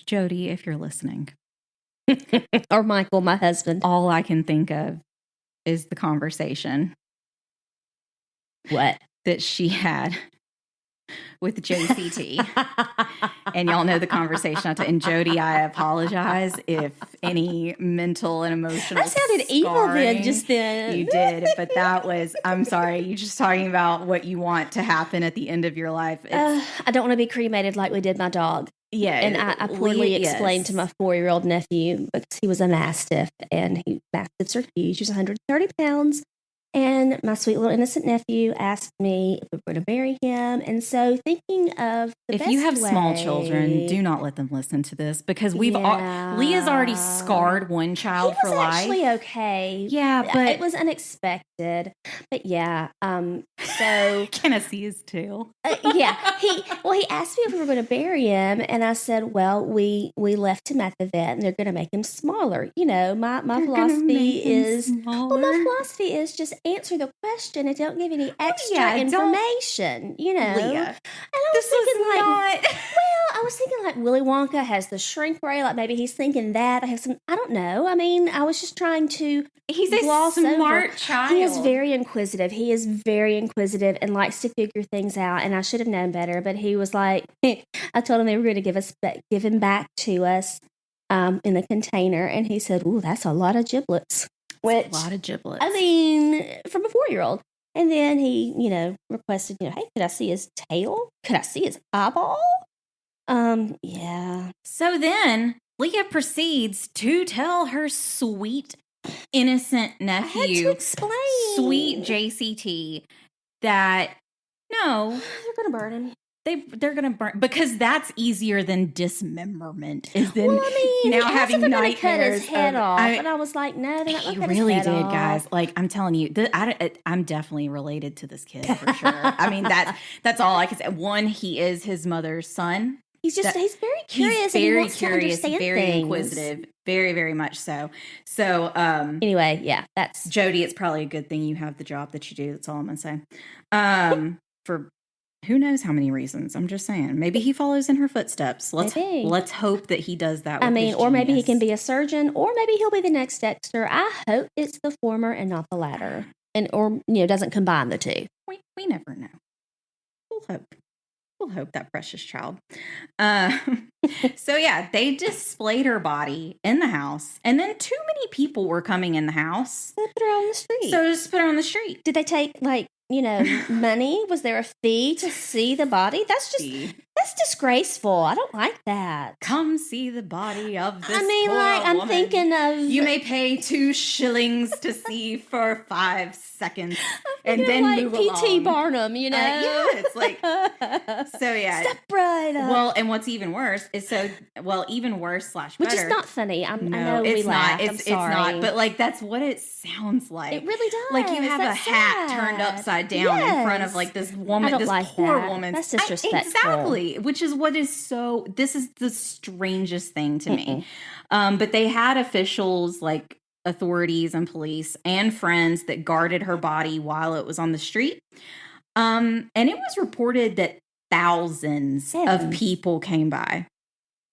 A: Jody, if you're listening.
B: Or Michael, my husband.
A: All I can think of is the conversation.
B: What?
A: That she had with JCT. And y'all know the conversation. And Jody, I apologize if any mental and emotional
B: That sounded evil then, just then.
A: You did, but that was, I'm sorry, you're just talking about what you want to happen at the end of your life.
B: I don't want to be cremated like we did my dog.
A: Yeah.
B: And I poorly explained to my 4-year-old nephew, because he was a Mastiff, and Mastiffs are huge. He was 130 pounds. And my sweet little innocent nephew asked me if we were going to bury him. And so thinking of the
A: if
B: best
A: you have
B: way,
A: small children, do not let them listen to this, because Leah's already scarred one child for life.
B: He was actually okay.
A: Yeah, but
B: it was unexpected. But yeah, so
A: can I see his tail?
B: Yeah, he asked me if we were going to bury him, and I said, well, we left him at the vet, and they're going to make him smaller. You know, my philosophy is just answer the question and don't give any extra information, you know.
A: Leah,
B: and I was thinking like Willy Wonka has the shrink ray, like maybe he's thinking that. I don't know. I mean, I was just trying to
A: He's a smart child.
B: He is very inquisitive. And likes to figure things out, and I should have known better, but he was like, I told him they were going to give him back to us in the container, and he said, ooh, that's a lot of giblets.
A: A lot of giblets.
B: I mean, from a 4-year-old. And then he, requested, hey, could I see his tail? Could I see his eyeball? Yeah.
A: So then Leah proceeds to tell her sweet, innocent nephew,
B: I had to explain.
A: Sweet JCT, that no,
B: they're going to burn him.
A: They're going to burn, because that's easier than dismemberment.
B: Now
A: having nightmares.
B: Cut his head off, and I was like, no, they're not going to cut his head off.
A: Guys. Like, I'm telling you, I'm definitely related to this kid for sure. I mean, that's all I can say. One, he is his mother's son.
B: He's very curious.
A: Very
B: and he wants
A: curious,
B: to understand
A: very
B: things.
A: Inquisitive, very, very much so. So,
B: anyway, yeah, that's
A: Jody. It's probably a good thing you have the job that you do. That's all I'm gonna say. For who knows how many reasons? I'm just saying. Maybe he follows in her footsteps. Let's hope that he does that.
B: Or maybe he can be a surgeon, or maybe he'll be the next Dexter. I hope it's the former and not the latter, or doesn't combine the two.
A: We never know. We'll hope that precious child. So yeah, they displayed her body in the house, and then too many people were coming in the house.
B: They put her on the street.
A: So just put her on the street.
B: Did they take money? Was there a fee to see the body? That's That's disgraceful. I don't like that.
A: Come see the body of this poor
B: I'm
A: woman.
B: thinking of...
A: You may pay 2 shillings to see for 5 seconds and then
B: like
A: move
B: P.T.
A: along.
B: Barnum, you know?
A: Yeah, it's like... So, yeah.
B: Step right up.
A: Well, and what's even worse is even worse / better.
B: Which is not funny. I know
A: it's
B: we
A: not.
B: laughed. I'm
A: It's
B: sorry.
A: not. But, like, that's what it sounds like.
B: It really does.
A: Like, you have
B: That's
A: a hat
B: sad.
A: turned upside down in front of, like, this woman,
B: I don't
A: this
B: like
A: poor
B: that.
A: woman.
B: That's disrespectful.
A: Exactly. Which is what is so... This is the strangest thing to me. But they had officials, like, authorities and police and friends that guarded her body while it was on the street. And it was reported that thousands of people came by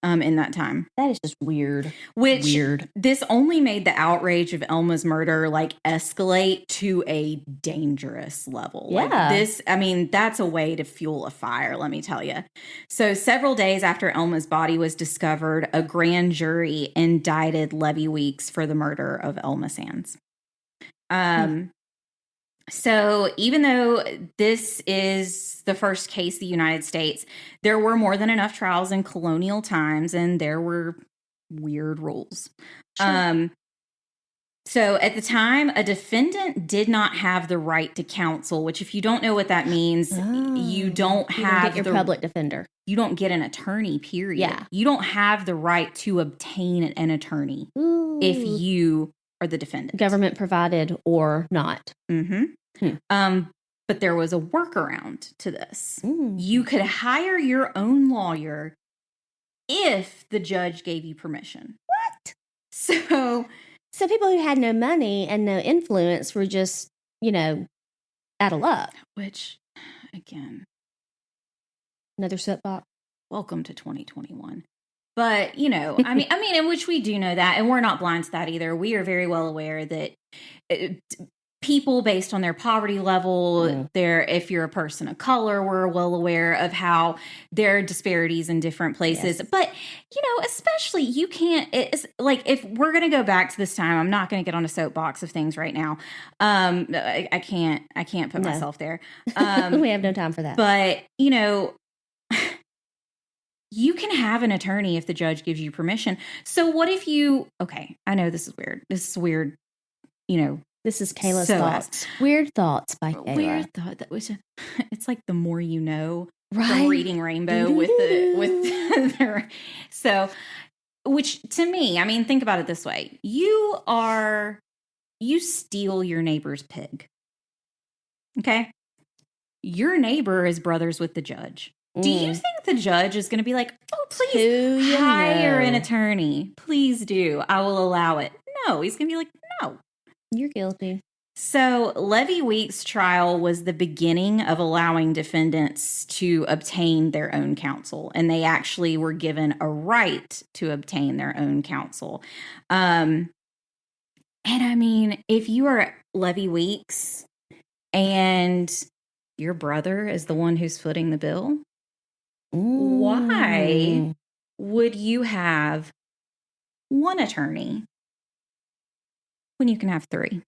A: in that time.
B: That is just weird.
A: This only made the outrage of Elma's murder, like, escalate to a dangerous level.
B: Yeah.
A: Like, that's a way to fuel a fire, let me tell you. So several days after Elma's body was discovered, a grand jury indicted Levi Weeks for the murder of Elma Sands. So even though this is the first case in the United States, there were more than enough trials in colonial times, and there were weird rules. Sure. So at the time, a defendant did not have the right to counsel, which, if you don't know what that means, you don't have
B: your public defender.
A: You don't get an attorney, period.
B: Yeah.
A: You don't have the right to obtain an attorney if you are the defendant.
B: Government provided or not.
A: But there was a workaround to this. You could hire your own lawyer if the judge gave you permission.
B: What?
A: So
B: people who had no money and no influence were just, out of luck.
A: Which, again,
B: another soapbox.
A: Welcome to 2021. But, I mean, in which we do know that, and we're not blind to that either. We are very well aware that people, based on their poverty level, if you're a person of color, we're well aware of how there are disparities in different places. Yes. But, especially you can't, it's like, if we're going to go back to this time, I'm not going to get on a soapbox of things right now. I can't put myself there.
B: We have no time for that.
A: But, you can have an attorney if the judge gives you permission. So what if I know this is weird. This is weird,
B: This is Kayla's thoughts. Weird thoughts by Kayla.
A: Weird thought. It's like the more you know,
B: right?
A: From Reading Rainbow with the so, which to me, think about it this way: you steal your neighbor's pig. Okay, your neighbor is brothers with the judge. Do you think the judge is going to be like, oh, please hire an attorney? Please do. I will allow it. No, he's going to be like, no.
B: You're guilty.
A: So Levi Weeks' trial was the beginning of allowing defendants to obtain their own counsel. And they actually were given a right to obtain their own counsel. And if you are Levi Weeks and your brother is the one who's footing the bill, why would you have one attorney when you can have 3?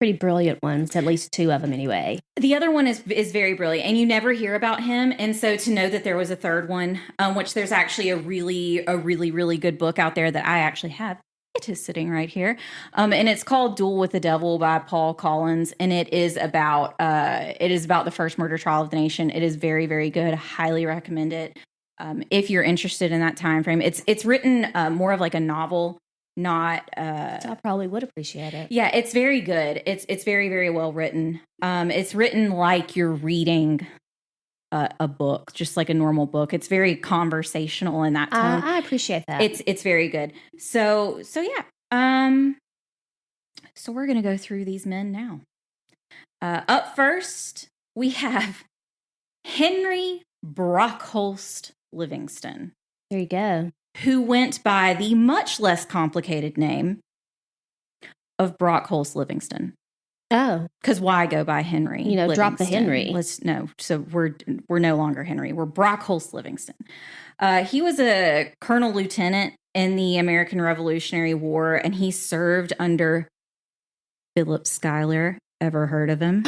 B: Pretty brilliant ones, at least 2 of them anyway.
A: The other one is very brilliant, and you never hear about him. And so to know that there was a third one, which there's actually a really good book out there that I actually have. It is sitting right here. And it's called Duel with the Devil by Paul Collins. And it is about the first murder trial of the nation. It is very, very good. Highly recommend it. If you're interested in that time frame. It's written more of like a novel, not
B: so I probably would appreciate it.
A: Yeah, it's very good. It's very, very well written. It's written like you're reading a book, just like a normal book. It's very conversational in that tone.
B: I appreciate that.
A: It's very good. So yeah. So we're gonna go through these men now. Up first, we have Henry Brockholst Livingston.
B: There you go.
A: Who went by the much less complicated name of Brockholst Livingston.
B: Oh,
A: because why go by Henry?
B: Drop the Henry.
A: So we're no longer Henry. We're Brockholst Livingston. He was a colonel lieutenant in the American Revolutionary War, and he served under Philip Schuyler. Ever heard of him?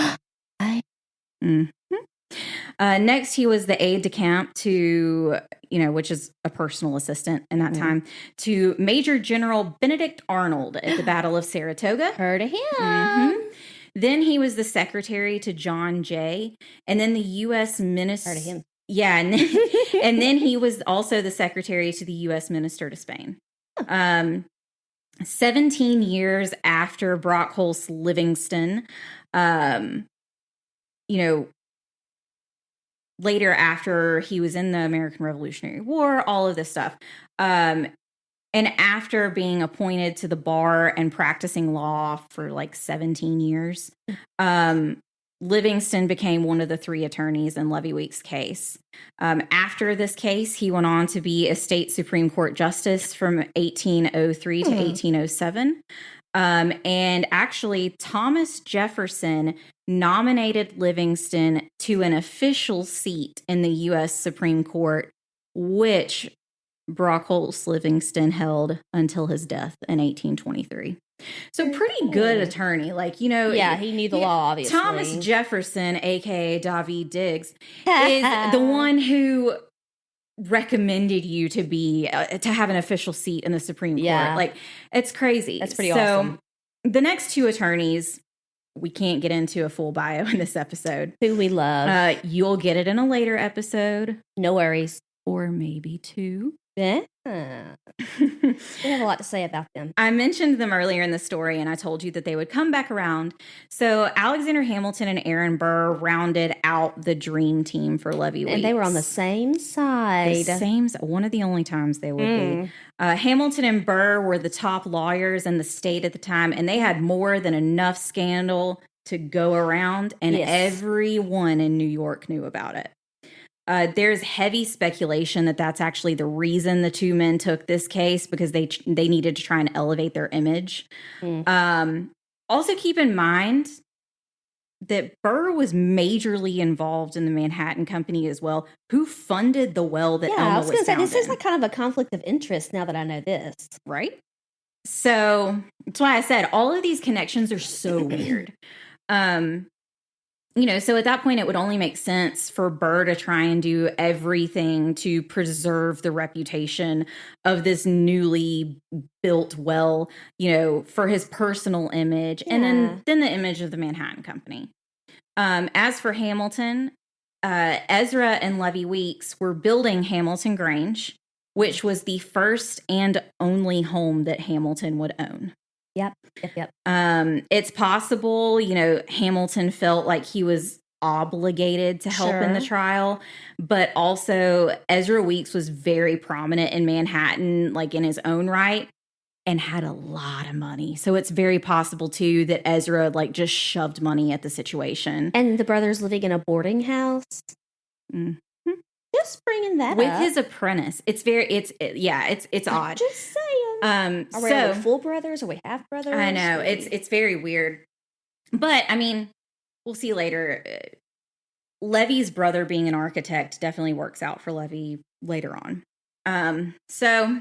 A: Next, he was the aide de camp to, which is a personal assistant in that time, to Major General Benedict Arnold at the Battle of Saratoga.
B: Heard of him.
A: Mm-hmm. Then he was the secretary to John Jay, and then the U.S. minister.
B: Heard of him.
A: Yeah, and then he was also the secretary to the U.S. minister to Spain. 17 years after Brockholst Livingston, later after he was in the American Revolutionary War, all of this stuff. And after being appointed to the bar and practicing law for like 17 years, Livingston became one of the 3 attorneys in Levy Weeks' case. After this case, he went on to be a state Supreme Court justice from 1803 to 1807. And actually, Thomas Jefferson nominated Livingston to an official seat in the U.S. Supreme Court, which Brockholst Livingston held until his death in 1823. So pretty good attorney.
B: Yeah, he knew the law, obviously.
A: Thomas Jefferson, a.k.a. David Diggs, is the one who recommended you to have an official seat in the Supreme Court. It's crazy.
B: That's pretty awesome.
A: The next 2 attorneys, we can't get into a full bio in this episode.
B: Who we love.
A: You'll get it in a later episode.
B: No worries.
A: Or maybe 2.
B: Yeah. We have a lot to say about them.
A: I mentioned them earlier in the story, and I told you that they would come back around. So Alexander Hamilton and Aaron Burr rounded out the dream team for Levy Weeks.
B: And they were on the same side.
A: One of the only times they would be. Hamilton and Burr were the top lawyers in the state at the time, and they had more than enough scandal to go around, and everyone in New York knew about it. There's heavy speculation that that's actually the reason the 2 men took this case, because they needed to try and elevate their image. Also, keep in mind that Burr was majorly involved in the Manhattan Company as well, who funded the well that Elma was found in.
B: I was going to say, this is like kind of a conflict of interest now that I know this.
A: Right? So that's why I said all of these connections are so weird. So at that point, it would only make sense for Burr to try and do everything to preserve the reputation of this newly built well, for his personal image, and then the image of the Manhattan Company. As for Hamilton, Ezra and Levy Weeks were building Hamilton Grange, which was the first and only home that Hamilton would own.
B: Yep.
A: It's possible, Hamilton felt like he was obligated to help in the trial, but also Ezra Weeks was very prominent in Manhattan, in his own right, and had a lot of money. So it's very possible too that Ezra just shoved money at the situation.
B: And the brothers living in a boarding house.
A: Mm.
B: Just bringing that
A: with
B: up.
A: his apprentice. It's odd.
B: Just saying. Are we full brothers? Are we half brothers?
A: I know it's very weird, but I mean, we'll see later. Levy's brother being an architect definitely works out for Levy later on. So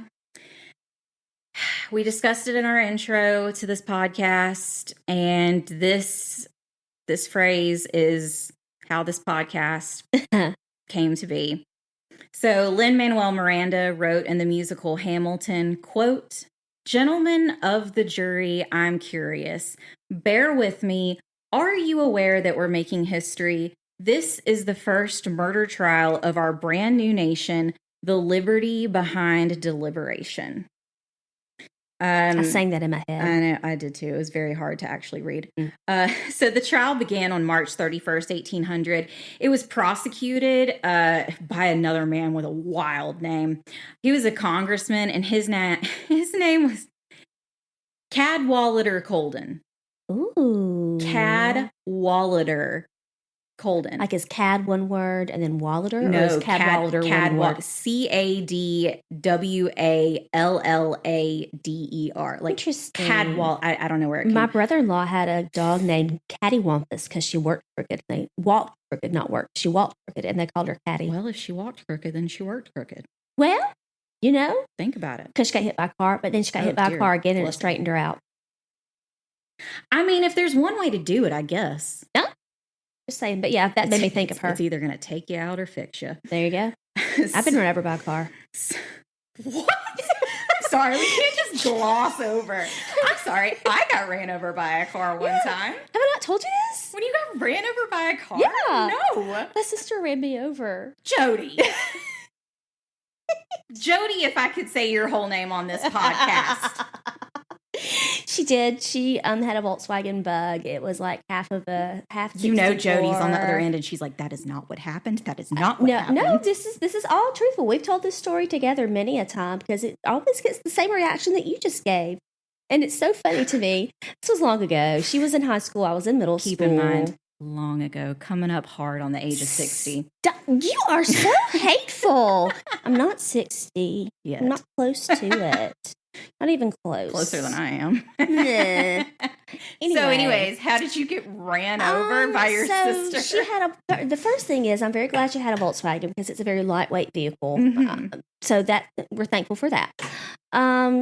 A: we discussed it in our intro to this podcast, and this phrase is how this podcast came to be. So Lin-Manuel Miranda wrote in the musical Hamilton, quote, "Gentlemen of the jury, I'm curious. Bear with me. Are you aware that we're making history? This is the first murder trial of our brand new nation, the liberty behind deliberation."
B: I sang that in my head.
A: I know, I did too. It was very hard to actually read. So the trial began on March 31st, 1800. It was prosecuted by another man with a wild name. He was a congressman, and his name was Cadwallader Colden.
B: Ooh.
A: Cadwallader Colden.
B: Like, is Cad one word and then Wallader?
A: No,
B: or is Cadwallader one word?
A: Cadwallader. Like
B: interesting.
A: Cadwall. I don't know where it came.
B: My brother-in-law had a dog named Cattywampus because she worked crooked. They walked crooked, not worked. She walked crooked, and they called her Catty.
A: Well, if she walked crooked, then she worked crooked.
B: Well,
A: think about it.
B: Because she got hit by a car, but then she got hit by a car again, and it straightened her out.
A: I mean, if there's one way to do it, I guess.
B: Yeah. Just saying. But yeah, that made me think of her.
A: It's either going to take you out or fix you.
B: There you go. I've been run over by a car.
A: What? I'm sorry. We can't just gloss over. I'm sorry. I got ran over by a car one time.
B: Have I not told you this?
A: When you got ran over by a car?
B: Yeah.
A: No.
B: My sister ran me over.
A: Jody. Jody, if I could say your whole name on this podcast.
B: She did. She had a Volkswagen Bug. It was like half.
A: You know, Jody's on the other end, and she's like, "That is not what happened. That is not what happened."
B: No, this is all truthful. We've told this story together many a time because it always gets the same reaction that you just gave, and it's so funny to me. This was long ago. She was in high school. I was in middle school.
A: Keep in mind, long ago, coming up hard on the age of 60.
B: You are so hateful. I'm not 60.
A: Yet.
B: I'm not close to it. Not even close.
A: Closer than I am.
B: Anyway.
A: So, anyways, how did you get ran over by your sister?
B: She had the first thing is, I'm very glad she had a Volkswagen because it's a very lightweight vehicle. So that we're thankful for that.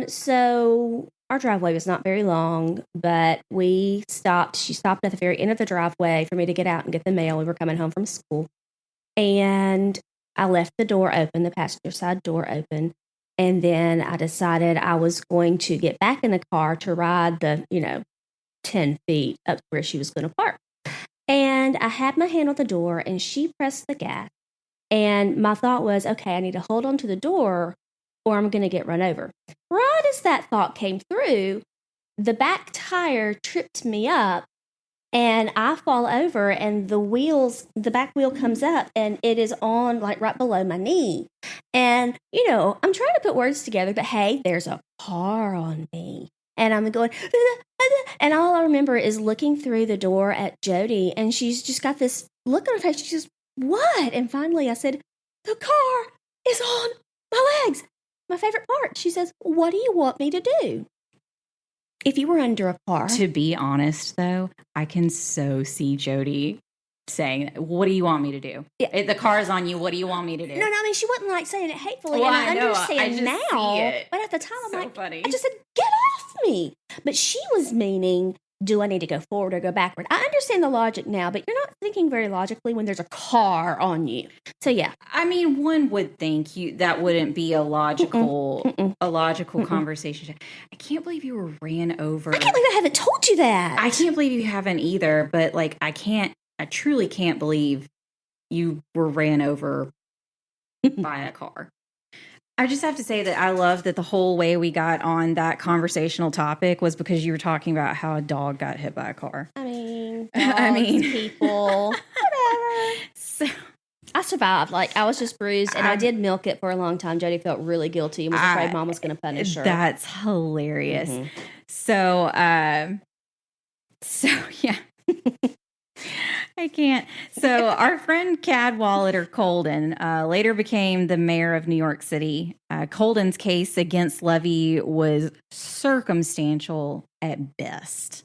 B: So our driveway was not very long, but we stopped. She stopped at the very end of the driveway for me to get out and get the mail. We were coming home from school. And I left the door open, the passenger side door open. And then I decided I was going to get back in the car to ride the, 10 feet up where she was going to park. And I had my hand on the door and she pressed the gas. And my thought was, okay, I need to hold on to the door or I'm going to get run over. Right as that thought came through, the back tire tripped me up and I fall over and the back wheel comes up and it is on like right below my knee. And, I'm trying to put words together, but hey, there's a car on me. And I'm going, and all I remember is looking through the door at Jody and she's just got this look on her face. She's just, what? And finally I said, the car is on my legs. My favorite part. She says, what do you want me to do? If you were under a car.
A: To be honest, though, I can so see Jody saying, what do you want me to do? Yeah. The car is on you. What do you want me to do?
B: No, I mean, she wasn't like saying it hatefully.
A: Well,
B: and I understand
A: now.
B: But at the time, I'm
A: so
B: like,
A: funny.
B: I just said, get off me. But she was meaning, do I need to go forward or go backward? I understand the logic now, but you're not thinking very logically when there's a car on you. So, yeah.
A: I mean, one would think that wouldn't be a logical conversation. I can't believe you were ran over.
B: I can't believe I haven't told you that.
A: I can't believe you haven't either, but like, I truly can't believe you were ran over by a car. I just have to say that I love that the whole way we got on that conversational topic was because you were talking about how a dog got hit by a car.
B: I mean, people, whatever.
A: So
B: I survived. Like, I was just bruised, and I did milk it for a long time. Jody felt really guilty and was afraid Mom was going to punish her.
A: That's hilarious. So yeah. I can't. So our friend Cadwallader Colden later became the mayor of New York City. Colden's case against Levy was circumstantial at best,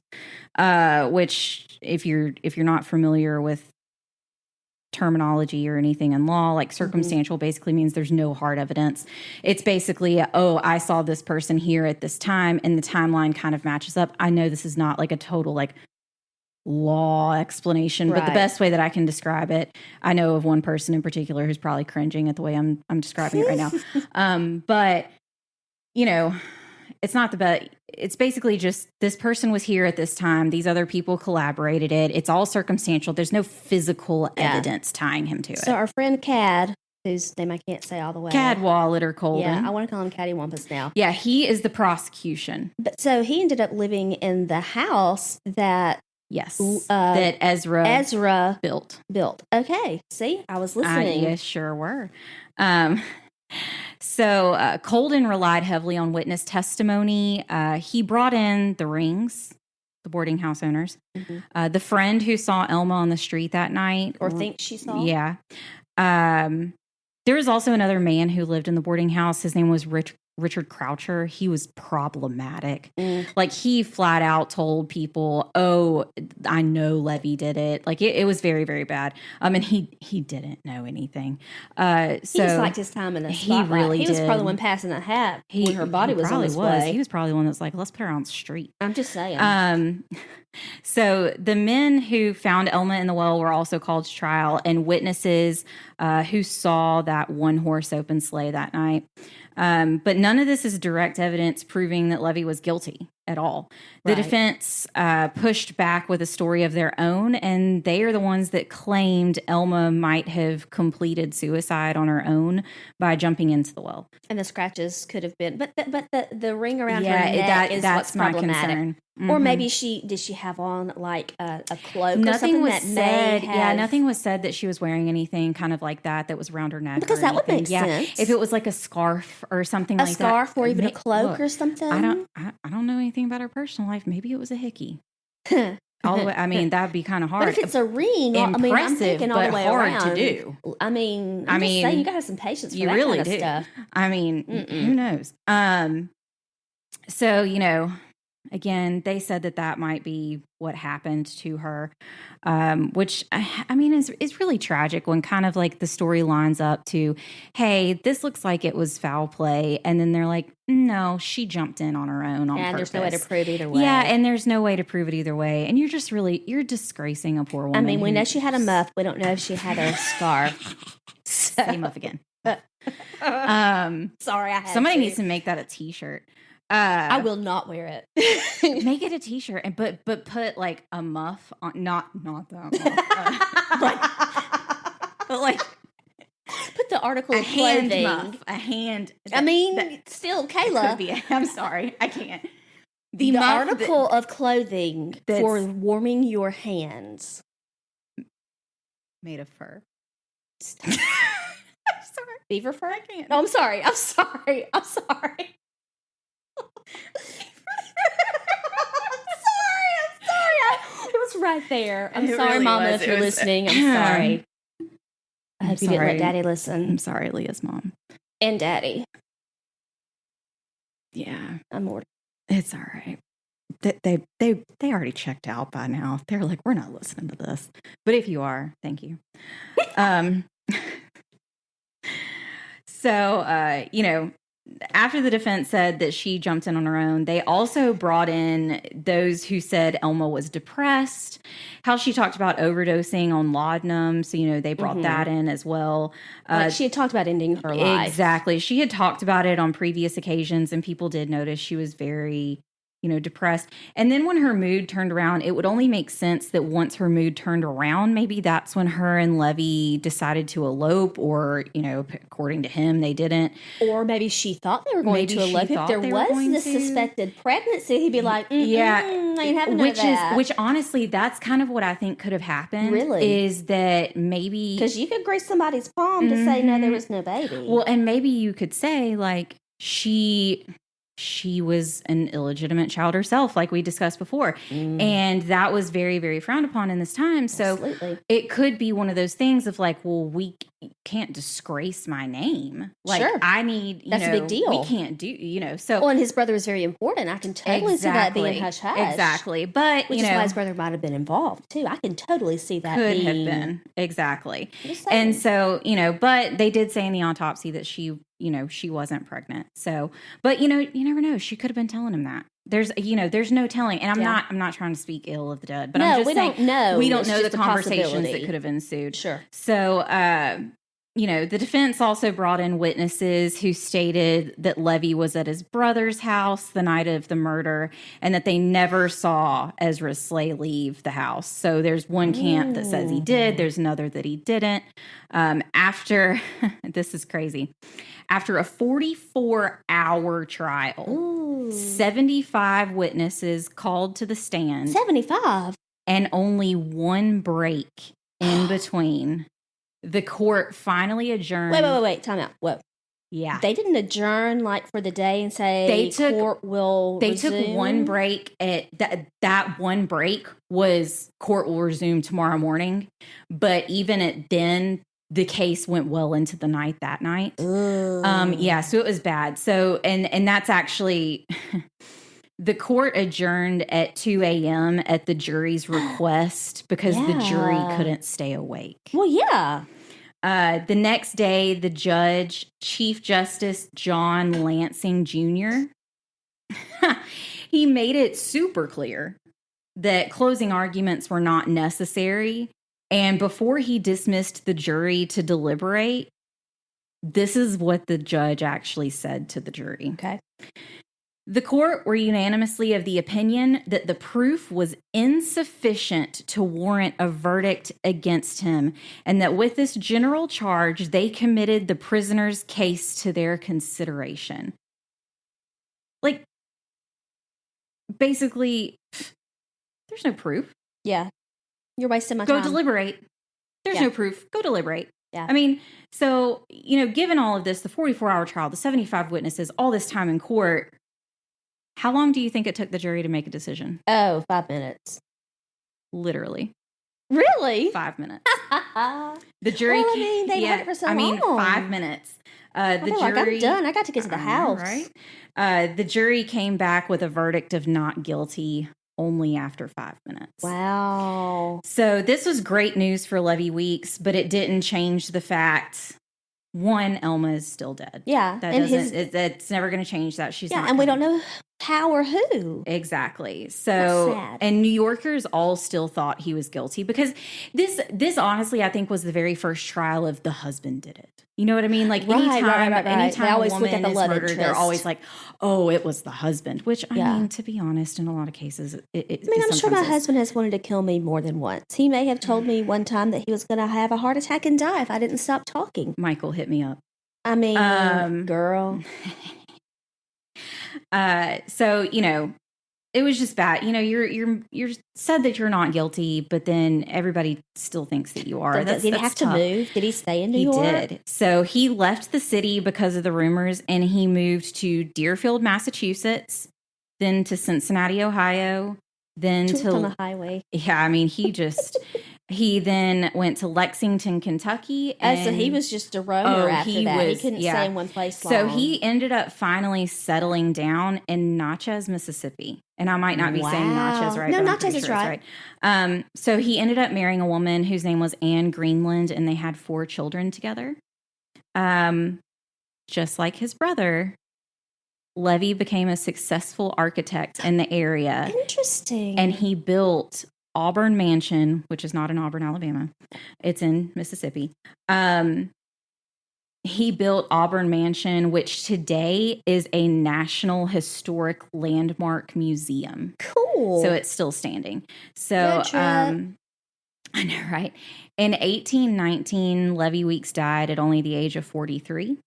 A: which if you're not familiar with terminology or anything in law, like circumstantial basically means there's no hard evidence. It's basically, I saw this person here at this time and the timeline kind of matches up. I know this is not like a total like law explanation, but the best way that I can describe it, I know of one person in particular who's probably cringing at the way I'm describing it right now. But it's not the best. It's basically just this person was here at this time. These other people collaborated it. It's all circumstantial. There's no physical evidence tying him to it.
B: So our friend Cad, whose name I can't say all the way.
A: Cadwallader Colden.
B: Yeah, I want to call him Cattywampus now.
A: Yeah, he is the prosecution.
B: But so he ended up living in the house that
A: that Ezra built.
B: Okay, see, I was listening.
A: Yes, sure were. So Colden relied heavily on witness testimony. He brought in the Rings, the boarding house owners, the friend who saw Elma on the street that night.
B: Or thinks she saw.
A: Yeah. There was also another man who lived in the boarding house. His name was Richard Croucher, he was problematic. Like, he flat out told people, "Oh, I know Levy did it." Like, it was very, very bad. And he didn't know anything. So
B: he just liked his time in the spotlight.
A: He really
B: He was
A: did.
B: probably the one passing the hat when her body was on display.
A: He was probably the one that's like, "Let's put her on the street."
B: I'm just saying.
A: So the men who found Elma in the well were also called to trial, and witnesses who saw that one horse open sleigh that night. But none of this is direct evidence proving that Levy was guilty at all. The defense pushed back with a story of their own, and they are the ones that claimed Elma might have completed suicide on her own by jumping into the well.
B: And the scratches could have been, but the ring around her neck is what's problematic.
A: Concern. Mm-hmm.
B: Or maybe did she have on like a cloak
A: nothing
B: or something
A: was
B: that
A: said.
B: may have...
A: Yeah, nothing was said that she was wearing anything kind of like that was around her neck.
B: Because that would make sense.
A: If it was like a scarf or something like that.
B: A scarf or even a cloak or something.
A: I don't know anything about her personal life. Maybe it was a hickey. All the way, I mean, that'd be kind of hard.
B: But if it's a ring,
A: impressive,
B: I mean, I'm thinking all the way
A: hard
B: around.
A: To do.
B: I mean, I'm just saying, you gotta have some patience for
A: you
B: that
A: really
B: kind of
A: do.
B: stuff.
A: I mean, who knows? So, again, they said that might be what happened to her, which, I mean, is really tragic when kind of like the story lines up to, hey, this looks like it was foul play. And then they're like, no, she jumped in on her own on purpose.
B: There's no way to prove either way.
A: Yeah, and there's no way to prove it either way. And you're disgracing a poor woman.
B: I mean, we know she had a muff. We don't know if she had a scarf.
A: Say muff again.
B: Sorry, I had
A: somebody needs to make that a t-shirt.
B: I will not wear it.
A: Make it a t-shirt, and but put like a muff on, not that muff, but like
B: put the article
A: a
B: of
A: hand
B: clothing.
A: muff, a hand.
B: I mean, still, Kayla.
A: I'm sorry, I can't.
B: The article of clothing for warming your hands,
A: made of fur.
B: I'm sorry, beaver fur. I can't. No, I'm sorry. I'm sorry. I'm sorry. It was right there. I'm sorry,
A: really
B: Mama,
A: was.
B: if you're listening. I'm sorry. I hope you didn't let Daddy listen.
A: I'm sorry, Leah's mom.
B: And Daddy.
A: Yeah.
B: I'm more.
A: It's all right. They already checked out by now. They're like, we're not listening to this. But if you are, thank you. So, after the defense said that she jumped in on her own, they also brought in those who said Elma was depressed, how she talked about overdosing on laudanum. So, they brought that in as well.
B: Like she had talked about ending her life.
A: Exactly. She had talked about it on previous occasions, and people did notice she was very, depressed. And then when her mood turned around, it would only make sense that once her mood turned around, maybe that's when her and Levy decided to elope, or, according to him, they didn't.
B: Or maybe she thought they were going to elope. If there was this suspected pregnancy, he'd be like, I ain't having none of that.
A: Which honestly, that's kind of what I think could have happened.
B: Really?
A: Is that maybe...
B: Because you could grace somebody's palm to say, no, there was no baby.
A: Well, and maybe you could say, like, she was an illegitimate child herself, like we discussed before. And that was very, very frowned upon in this time. So
B: Absolutely.
A: It could be one of those things of like, well, we can't disgrace my name. Like,
B: sure.
A: I need,
B: that's a big deal.
A: We can't do, so.
B: Well, and his brother is very important. I can totally see that being hush-hush.
A: Exactly. But,
B: which is why his brother might have been involved, too. I can totally see that
A: could have been. Exactly.
B: Just
A: And so, but they did say in the autopsy that she wasn't pregnant. So, but you never know. She could have been telling him that. There's no telling. And I'm not trying to speak ill of the dead, but I'm just saying,
B: don't know.
A: We don't
B: It's
A: know the
B: just a
A: conversations
B: possibility.
A: that could have ensued.
B: Sure.
A: So, the defense also brought in witnesses who stated that Levy was at his brother's house the night of the murder, and that they never saw Ezra Slay leave the house. So there's one camp that says he did. There's another that he didn't. After, this is crazy, after a 44-hour trial, 75 witnesses called to the stand.
B: 75?
A: And only one break in between. The court finally adjourned.
B: Wait. Time out. Whoa.
A: Yeah.
B: They didn't adjourn like for the day and say court will resume?
A: Took one break. At that one break was court will resume tomorrow morning. But even at then, the case went well into the night that night.
B: Ooh.
A: Yeah, so it was bad. So, and that's actually, the court adjourned at 2 a.m. at the jury's request because the jury couldn't stay awake.
B: Well, yeah.
A: The next day, the judge, Chief Justice John Lansing Jr., he made it super clear that closing arguments were not necessary. And before he dismissed the jury to deliberate, this is what the judge actually said to the jury.
B: Okay.
A: The court were unanimously of the opinion that the proof was insufficient to warrant a verdict against him, and that with this general charge, they committed the prisoner's case to their consideration. Like, basically, there's no proof.
B: Yeah. You're wasting my time.
A: Go deliberate. There's no proof. Go deliberate.
B: Yeah.
A: I mean, so, given all of this, the 44-hour trial, the 75 witnesses, all this time in court, how long do you think it took the jury to make a decision?
B: Oh, 5 minutes.
A: Literally.
B: Really?
A: 5 minutes. The jury
B: they had it for so long.
A: 5 minutes. The jury,
B: like, I'm done. I got to get to the house.
A: Right? The jury came back with a verdict of not guilty only after 5 minutes.
B: Wow.
A: So this was great news for Levy Weeks, but it didn't change the fact, one, Elma is still dead.
B: Yeah.
A: It's never going to change that. She's not
B: and we don't know how or who.
A: Exactly. So, and New Yorkers all still thought he was guilty because this honestly, I think, was the very first trial of the husband did it. You know what I mean? Like anytime a woman is murdered, they're always like, "Oh, it was the husband." Which I mean, to be honest, in a lot of cases,
B: I'm sure my husband has wanted to kill me more than once. He may have told me one time that he was going to have a heart attack and die if I didn't stop talking.
A: Michael hit me up.
B: I mean, girl.
A: So it was just bad. You're said that you're not guilty, but then everybody still thinks that you are.
B: Did he have to move? Did he stay in New York?
A: He did. So he left the city because of the rumors, and he moved to Deerfield, Massachusetts, then to Cincinnati, Ohio, then
B: on the highway.
A: Yeah, I mean, he then went to Lexington, Kentucky.
B: And so he was just a roamer after that. He couldn't stay in one place long.
A: So he ended up finally settling down in Natchez, Mississippi. And I might not be saying Natchez right.
B: No, Natchez is right.
A: So he ended up marrying a woman whose name was Anne Greenland, and they had 4 children together. Just like his brother, Levy became a successful architect in the area.
B: Interesting.
A: And he built Auburn Mansion, which is not in Auburn, Alabama. It's in Mississippi. He built Auburn Mansion, which today is a National Historic Landmark Museum.
B: Cool.
A: So it's still standing. So, I know, right? In 1819, Levy Weeks died at only the age of 43.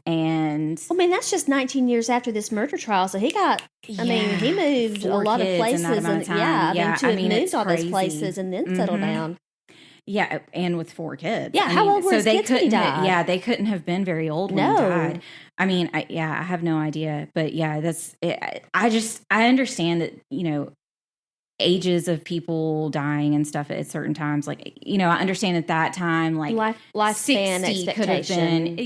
A: And
B: I mean, that's just 19 years after this murder trial. So he got, he moved a lot of places. Moved all those places and then settled down.
A: Yeah, and with 4 kids.
B: Yeah, how old were his kids when he died?
A: Yeah, they couldn't have been very old when he died. I mean, I have no idea. But yeah, that's it. I understand that, ages of people dying and stuff at certain times. Like, I understand at that time, like
B: lifespan
A: 60 could have been,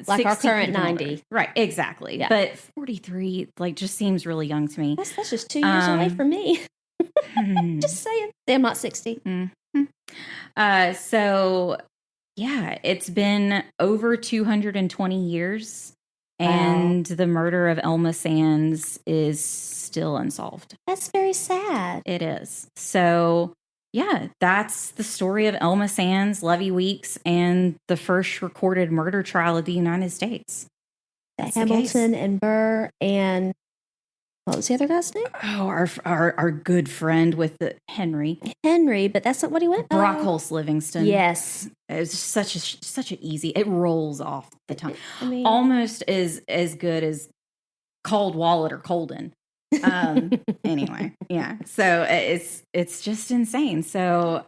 B: like our current 90.
A: Right, exactly. Yeah. But 43, just seems really young to me.
B: That's just 2 years away from me. Just saying. I'm not 60.
A: Mm-hmm. So, yeah, it's been over 220 years, and the murder of Elma Sands is still unsolved.
B: That's very sad.
A: It is. So, yeah, that's the story of Elma Sands, Levy Weeks, and the first recorded murder trial of the United States. That's
B: Hamilton and Burr and what was the other guy's name?
A: Oh, our good friend with the Henry,
B: but that's not what he went.
A: Brockholst Livingston.
B: Yes,
A: it was such an easy. It rolls off the tongue,
B: I mean,
A: almost as good as Cold Wallet or Colden. Anyway, yeah. So it's just insane. So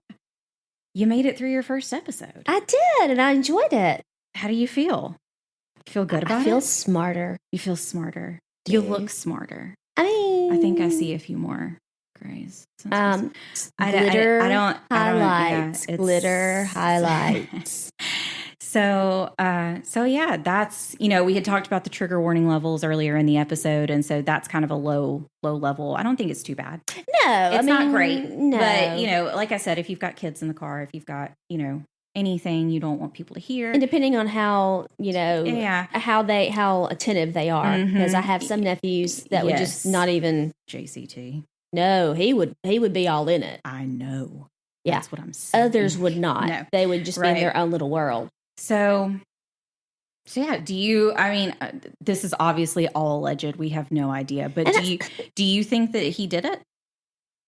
A: you made it through your first episode.
B: I did, and I enjoyed it.
A: How do you feel? You feel good about it?
B: I feel smarter.
A: You feel smarter. You look smarter.
B: I mean,
A: I think I see a few more grays.
B: Glitter highlights.
A: So yeah, that's, we had talked about the trigger warning levels earlier in the episode. And so that's kind of a low level. I don't think it's too bad.
B: No,
A: It's not great.
B: No.
A: But, like I said, if you've got kids in the car, if you've got, anything you don't want people to hear.
B: And depending on how, how attentive they are. Because I have some nephews that would just not even.
A: JCT.
B: No, he would be all in it.
A: I know.
B: Yeah.
A: That's what I'm saying.
B: Others would not. No. They would just be in their own little world.
A: So yeah, this is obviously all alleged. We have no idea. But do you think that he did it?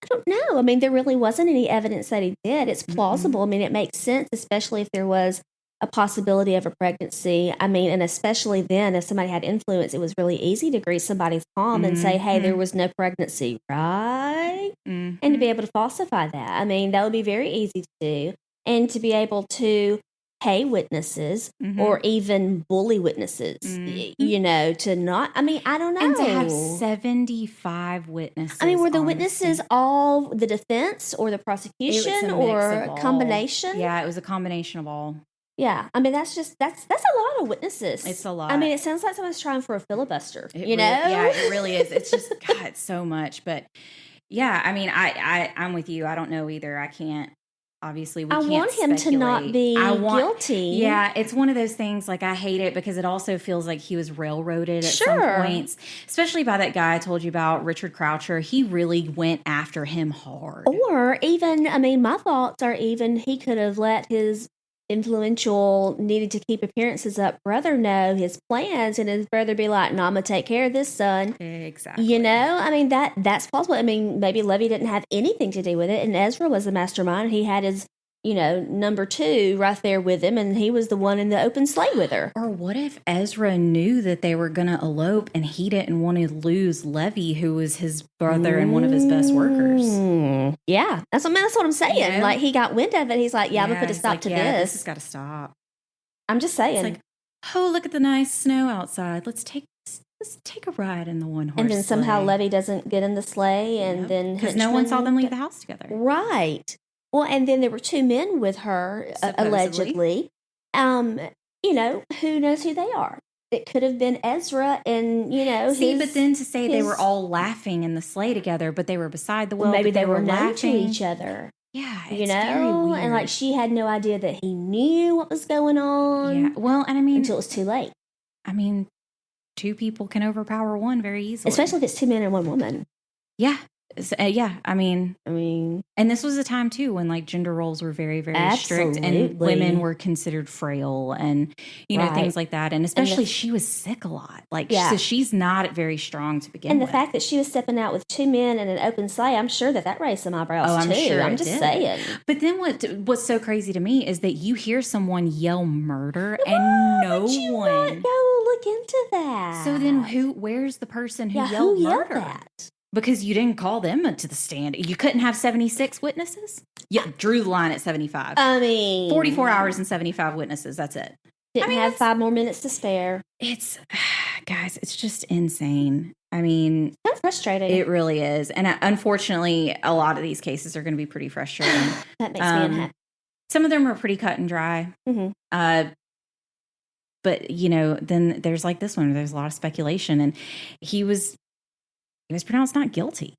B: I don't know. I mean, there really wasn't any evidence that he did. It's plausible. I mean, it makes sense, especially if there was a possibility of a pregnancy. I mean, and especially then, if somebody had influence, it was really easy to grease somebody's palm and say, hey, there was no pregnancy, right? And to be able to falsify that. I mean, that would be very easy to do. And to be able to pay witnesses or even bully witnesses, to not, I mean, I don't know.
A: And to have 75 witnesses.
B: I mean, were the witnesses all the defense or the prosecution or a combination?
A: Yeah, it was a combination of all.
B: Yeah, I mean, that's a lot of witnesses.
A: It's a lot.
B: I mean, it sounds like someone's trying for a filibuster,
A: Yeah, it really is. It's just, God, it's so much. But yeah, I mean, I'm with you. I don't know either. I can't. Obviously, we can't
B: want him
A: speculate.
B: to not be guilty.
A: Yeah, it's one of those things, like, I hate it because it also feels like he was railroaded at some points, especially by that guy I told you about, Richard Croucher. He really went after him hard.
B: Or even, I mean, my thoughts are even he could have let his influential, needed to keep appearances up brother know his plans, and his brother be like, no, I'm going to take care of this, son.
A: Exactly.
B: I mean, that's possible. I mean, maybe Levi didn't have anything to do with it, and Ezra was the mastermind. He had his, number two right there with him, and he was the one in the open sleigh with her.
A: Or what if Ezra knew that they were going to elope and he didn't want to lose Levi, who was his brother and one of his best workers?
B: Yeah, that's what I'm saying. Like, he got wind of it. He's like, I'm going to put a stop to this.
A: This has got to stop.
B: I'm just saying.
A: It's like, oh, look at the nice snow outside. Let's take a ride in the one horse
B: And then somehow
A: sleigh.
B: Levi doesn't get in the sleigh, and then
A: because no one saw them leave the house together.
B: Right. Well, and then there were two men with her, allegedly. Who knows who they are? It could have been Ezra and,
A: but then to say they were all laughing in the sleigh together, but they were beside the wheel.
B: Maybe they were known to
A: laughing
B: each other.
A: Yeah, it's very weird.
B: And like she had no idea that he knew what was going on.
A: Yeah, well, and I mean,
B: until it was too late.
A: I mean, two people can overpower one very easily,
B: especially if it's two men and one woman.
A: Yeah. I mean, and this was a time too when like gender roles were very, very strict, and women were considered frail, and things like that. And especially she was sick a lot, so she's not very strong to begin with.
B: And the fact that she was stepping out with two men in an open sleigh, I'm sure that raised some eyebrows too.
A: Sure
B: I'm just saying.
A: But then what's so crazy to me is that you hear someone yell murder and no one
B: go look into that.
A: So then where's the person who yelled murder?
B: That?
A: Because you didn't call them to the stand. You couldn't have 76 witnesses? Yeah, drew the line at 75.
B: I mean,
A: 44 hours and 75 witnesses. That's it.
B: Didn't have 5 more minutes to spare.
A: It's, guys, it's just insane. I mean,
B: kind of frustrating.
A: It really is. And unfortunately, a lot of these cases are going to be pretty frustrating.
B: That makes me unhappy.
A: Some of them are pretty cut and dry. But, then there's like this one. There's a lot of speculation. And he was pronounced not guilty,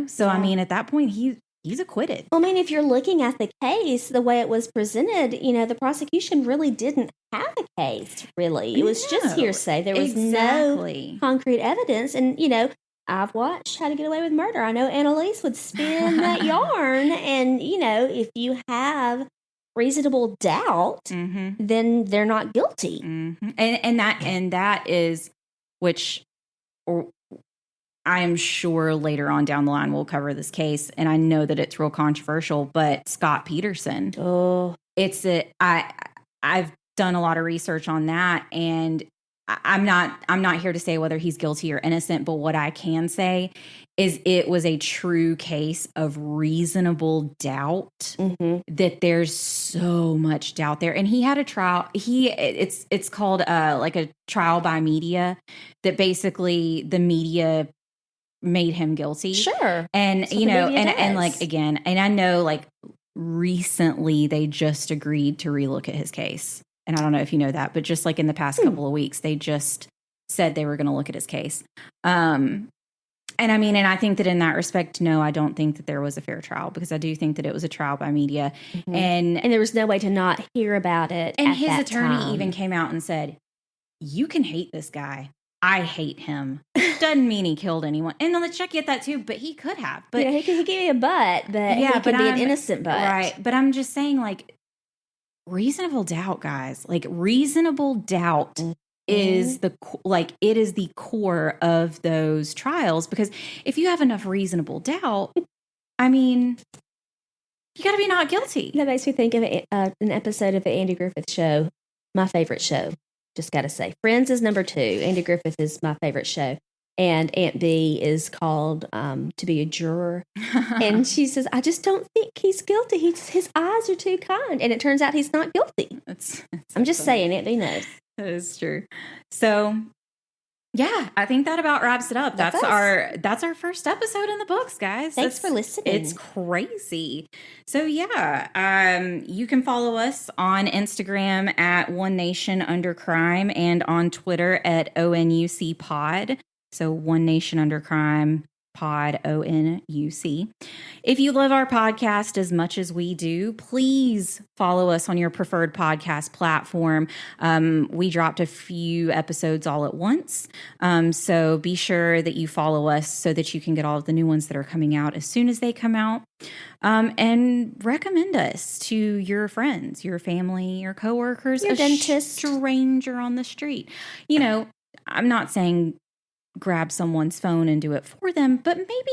A: So, I mean, at that point, he's acquitted.
B: Well, I mean, if you're looking at the case, the way it was presented, the prosecution really didn't have a case, really. It was just hearsay. There was no concrete evidence. And, I've watched How to Get Away with Murder. I know Annalise would spin that yarn. And, if you have reasonable doubt, then they're not guilty.
A: And that is, which... I am sure later on down the line we'll cover this case, and I know that it's real controversial, but Scott Peterson.
B: Oh,
A: I've done a lot of research on that, and I'm not here to say whether he's guilty or innocent, but what I can say is it was a true case of reasonable doubt, that there's so much doubt there. And he had a trial. It's called like a trial by media, that basically the media made him guilty.
B: Sure.
A: And, and like, again, and I know like recently they just agreed to relook at his case. And I don't know if you know that, but just like in the past couple of weeks, they just said they were going to look at his case. And I mean, and I think that in that respect, no, I don't think that there was a fair trial, because I do think that it was a trial by media. And
B: there was no way to not hear about it.
A: And his attorney even came out and said, you can hate this guy. I hate him. Doesn't mean he killed anyone. And let's check get that too, but he could have. But
B: he gave me a butt, but he could be an innocent butt.
A: Right. But I'm just saying, like, reasonable doubt, guys. Like, reasonable doubt is the core of those trials, because if you have enough reasonable doubt, I mean, you got to be not guilty.
B: That makes me think of an episode of the Andy Griffith Show, my favorite show. Just got to say, Friends is number 2. Andy Griffith is my favorite show, and Aunt B is called to be a juror, and she says, "I just don't think he's guilty. His eyes are too kind," and it turns out he's not guilty. I'm just saying, Aunt B knows.
A: That is true. So, yeah, I think that about wraps it up. That's our first episode in the books, guys.
B: Thanks for listening.
A: It's crazy. So, yeah, you can follow us on Instagram at One Nation Under Crime and on Twitter at ONUC Pod. So, One Nation Under Crime Pod, ONUC. If you love our podcast as much as we do, please follow us on your preferred podcast platform. We dropped a few episodes all at once. So be sure that you follow us so that you can get all of the new ones that are coming out as soon as they come out. And recommend us to your friends, your family, your coworkers,
B: your dentist,
A: stranger on the street. You know, I'm not saying grab someone's phone and do it for them, but maybe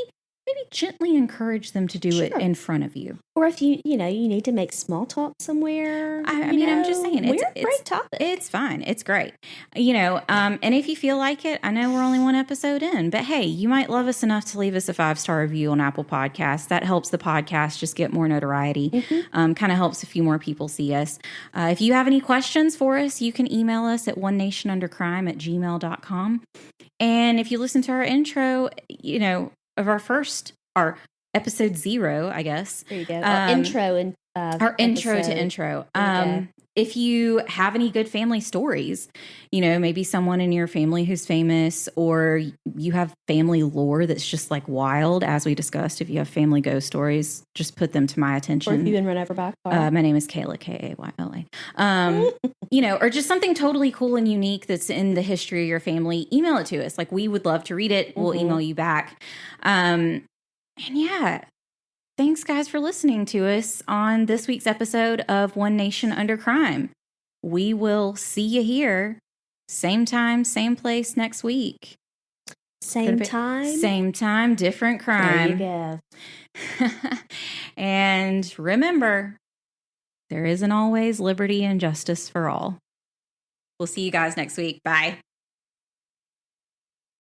A: gently encourage them to do it in front of you.
B: Or if you need to make small talk somewhere.
A: I mean, I'm just saying, it's
B: a great topic.
A: It's fine. It's great. And if you feel like it, I know we're only one episode in, but hey, you might love us enough to leave us a 5-star review on Apple Podcasts. That helps the podcast just get more notoriety. Kind of helps a few more people see us. If you have any questions for us, you can email us at onenationundercrime@gmail.com. And if you listen to our intro, of our episode 0, I guess.
B: There you go. Our intro
A: to intro. If you have any good family stories, maybe someone in your family who's famous, or you have family lore that's just like wild, as we discussed. If you have family ghost stories, just put them to my attention.
B: Or if you've been run over by a car.
A: My name is Kayla, Kayla. Or just something totally cool and unique that's in the history of your family. Email it to us. Like, we would love to read it. We'll email you back. And yeah. Thanks, guys, for listening to us on this week's episode of One Nation Under Crime. We will see you here, same time, same place next week.
B: Same time,
A: different crime.
B: There you
A: go. And remember, there isn't always liberty and justice for all. We'll see you guys next week. Bye.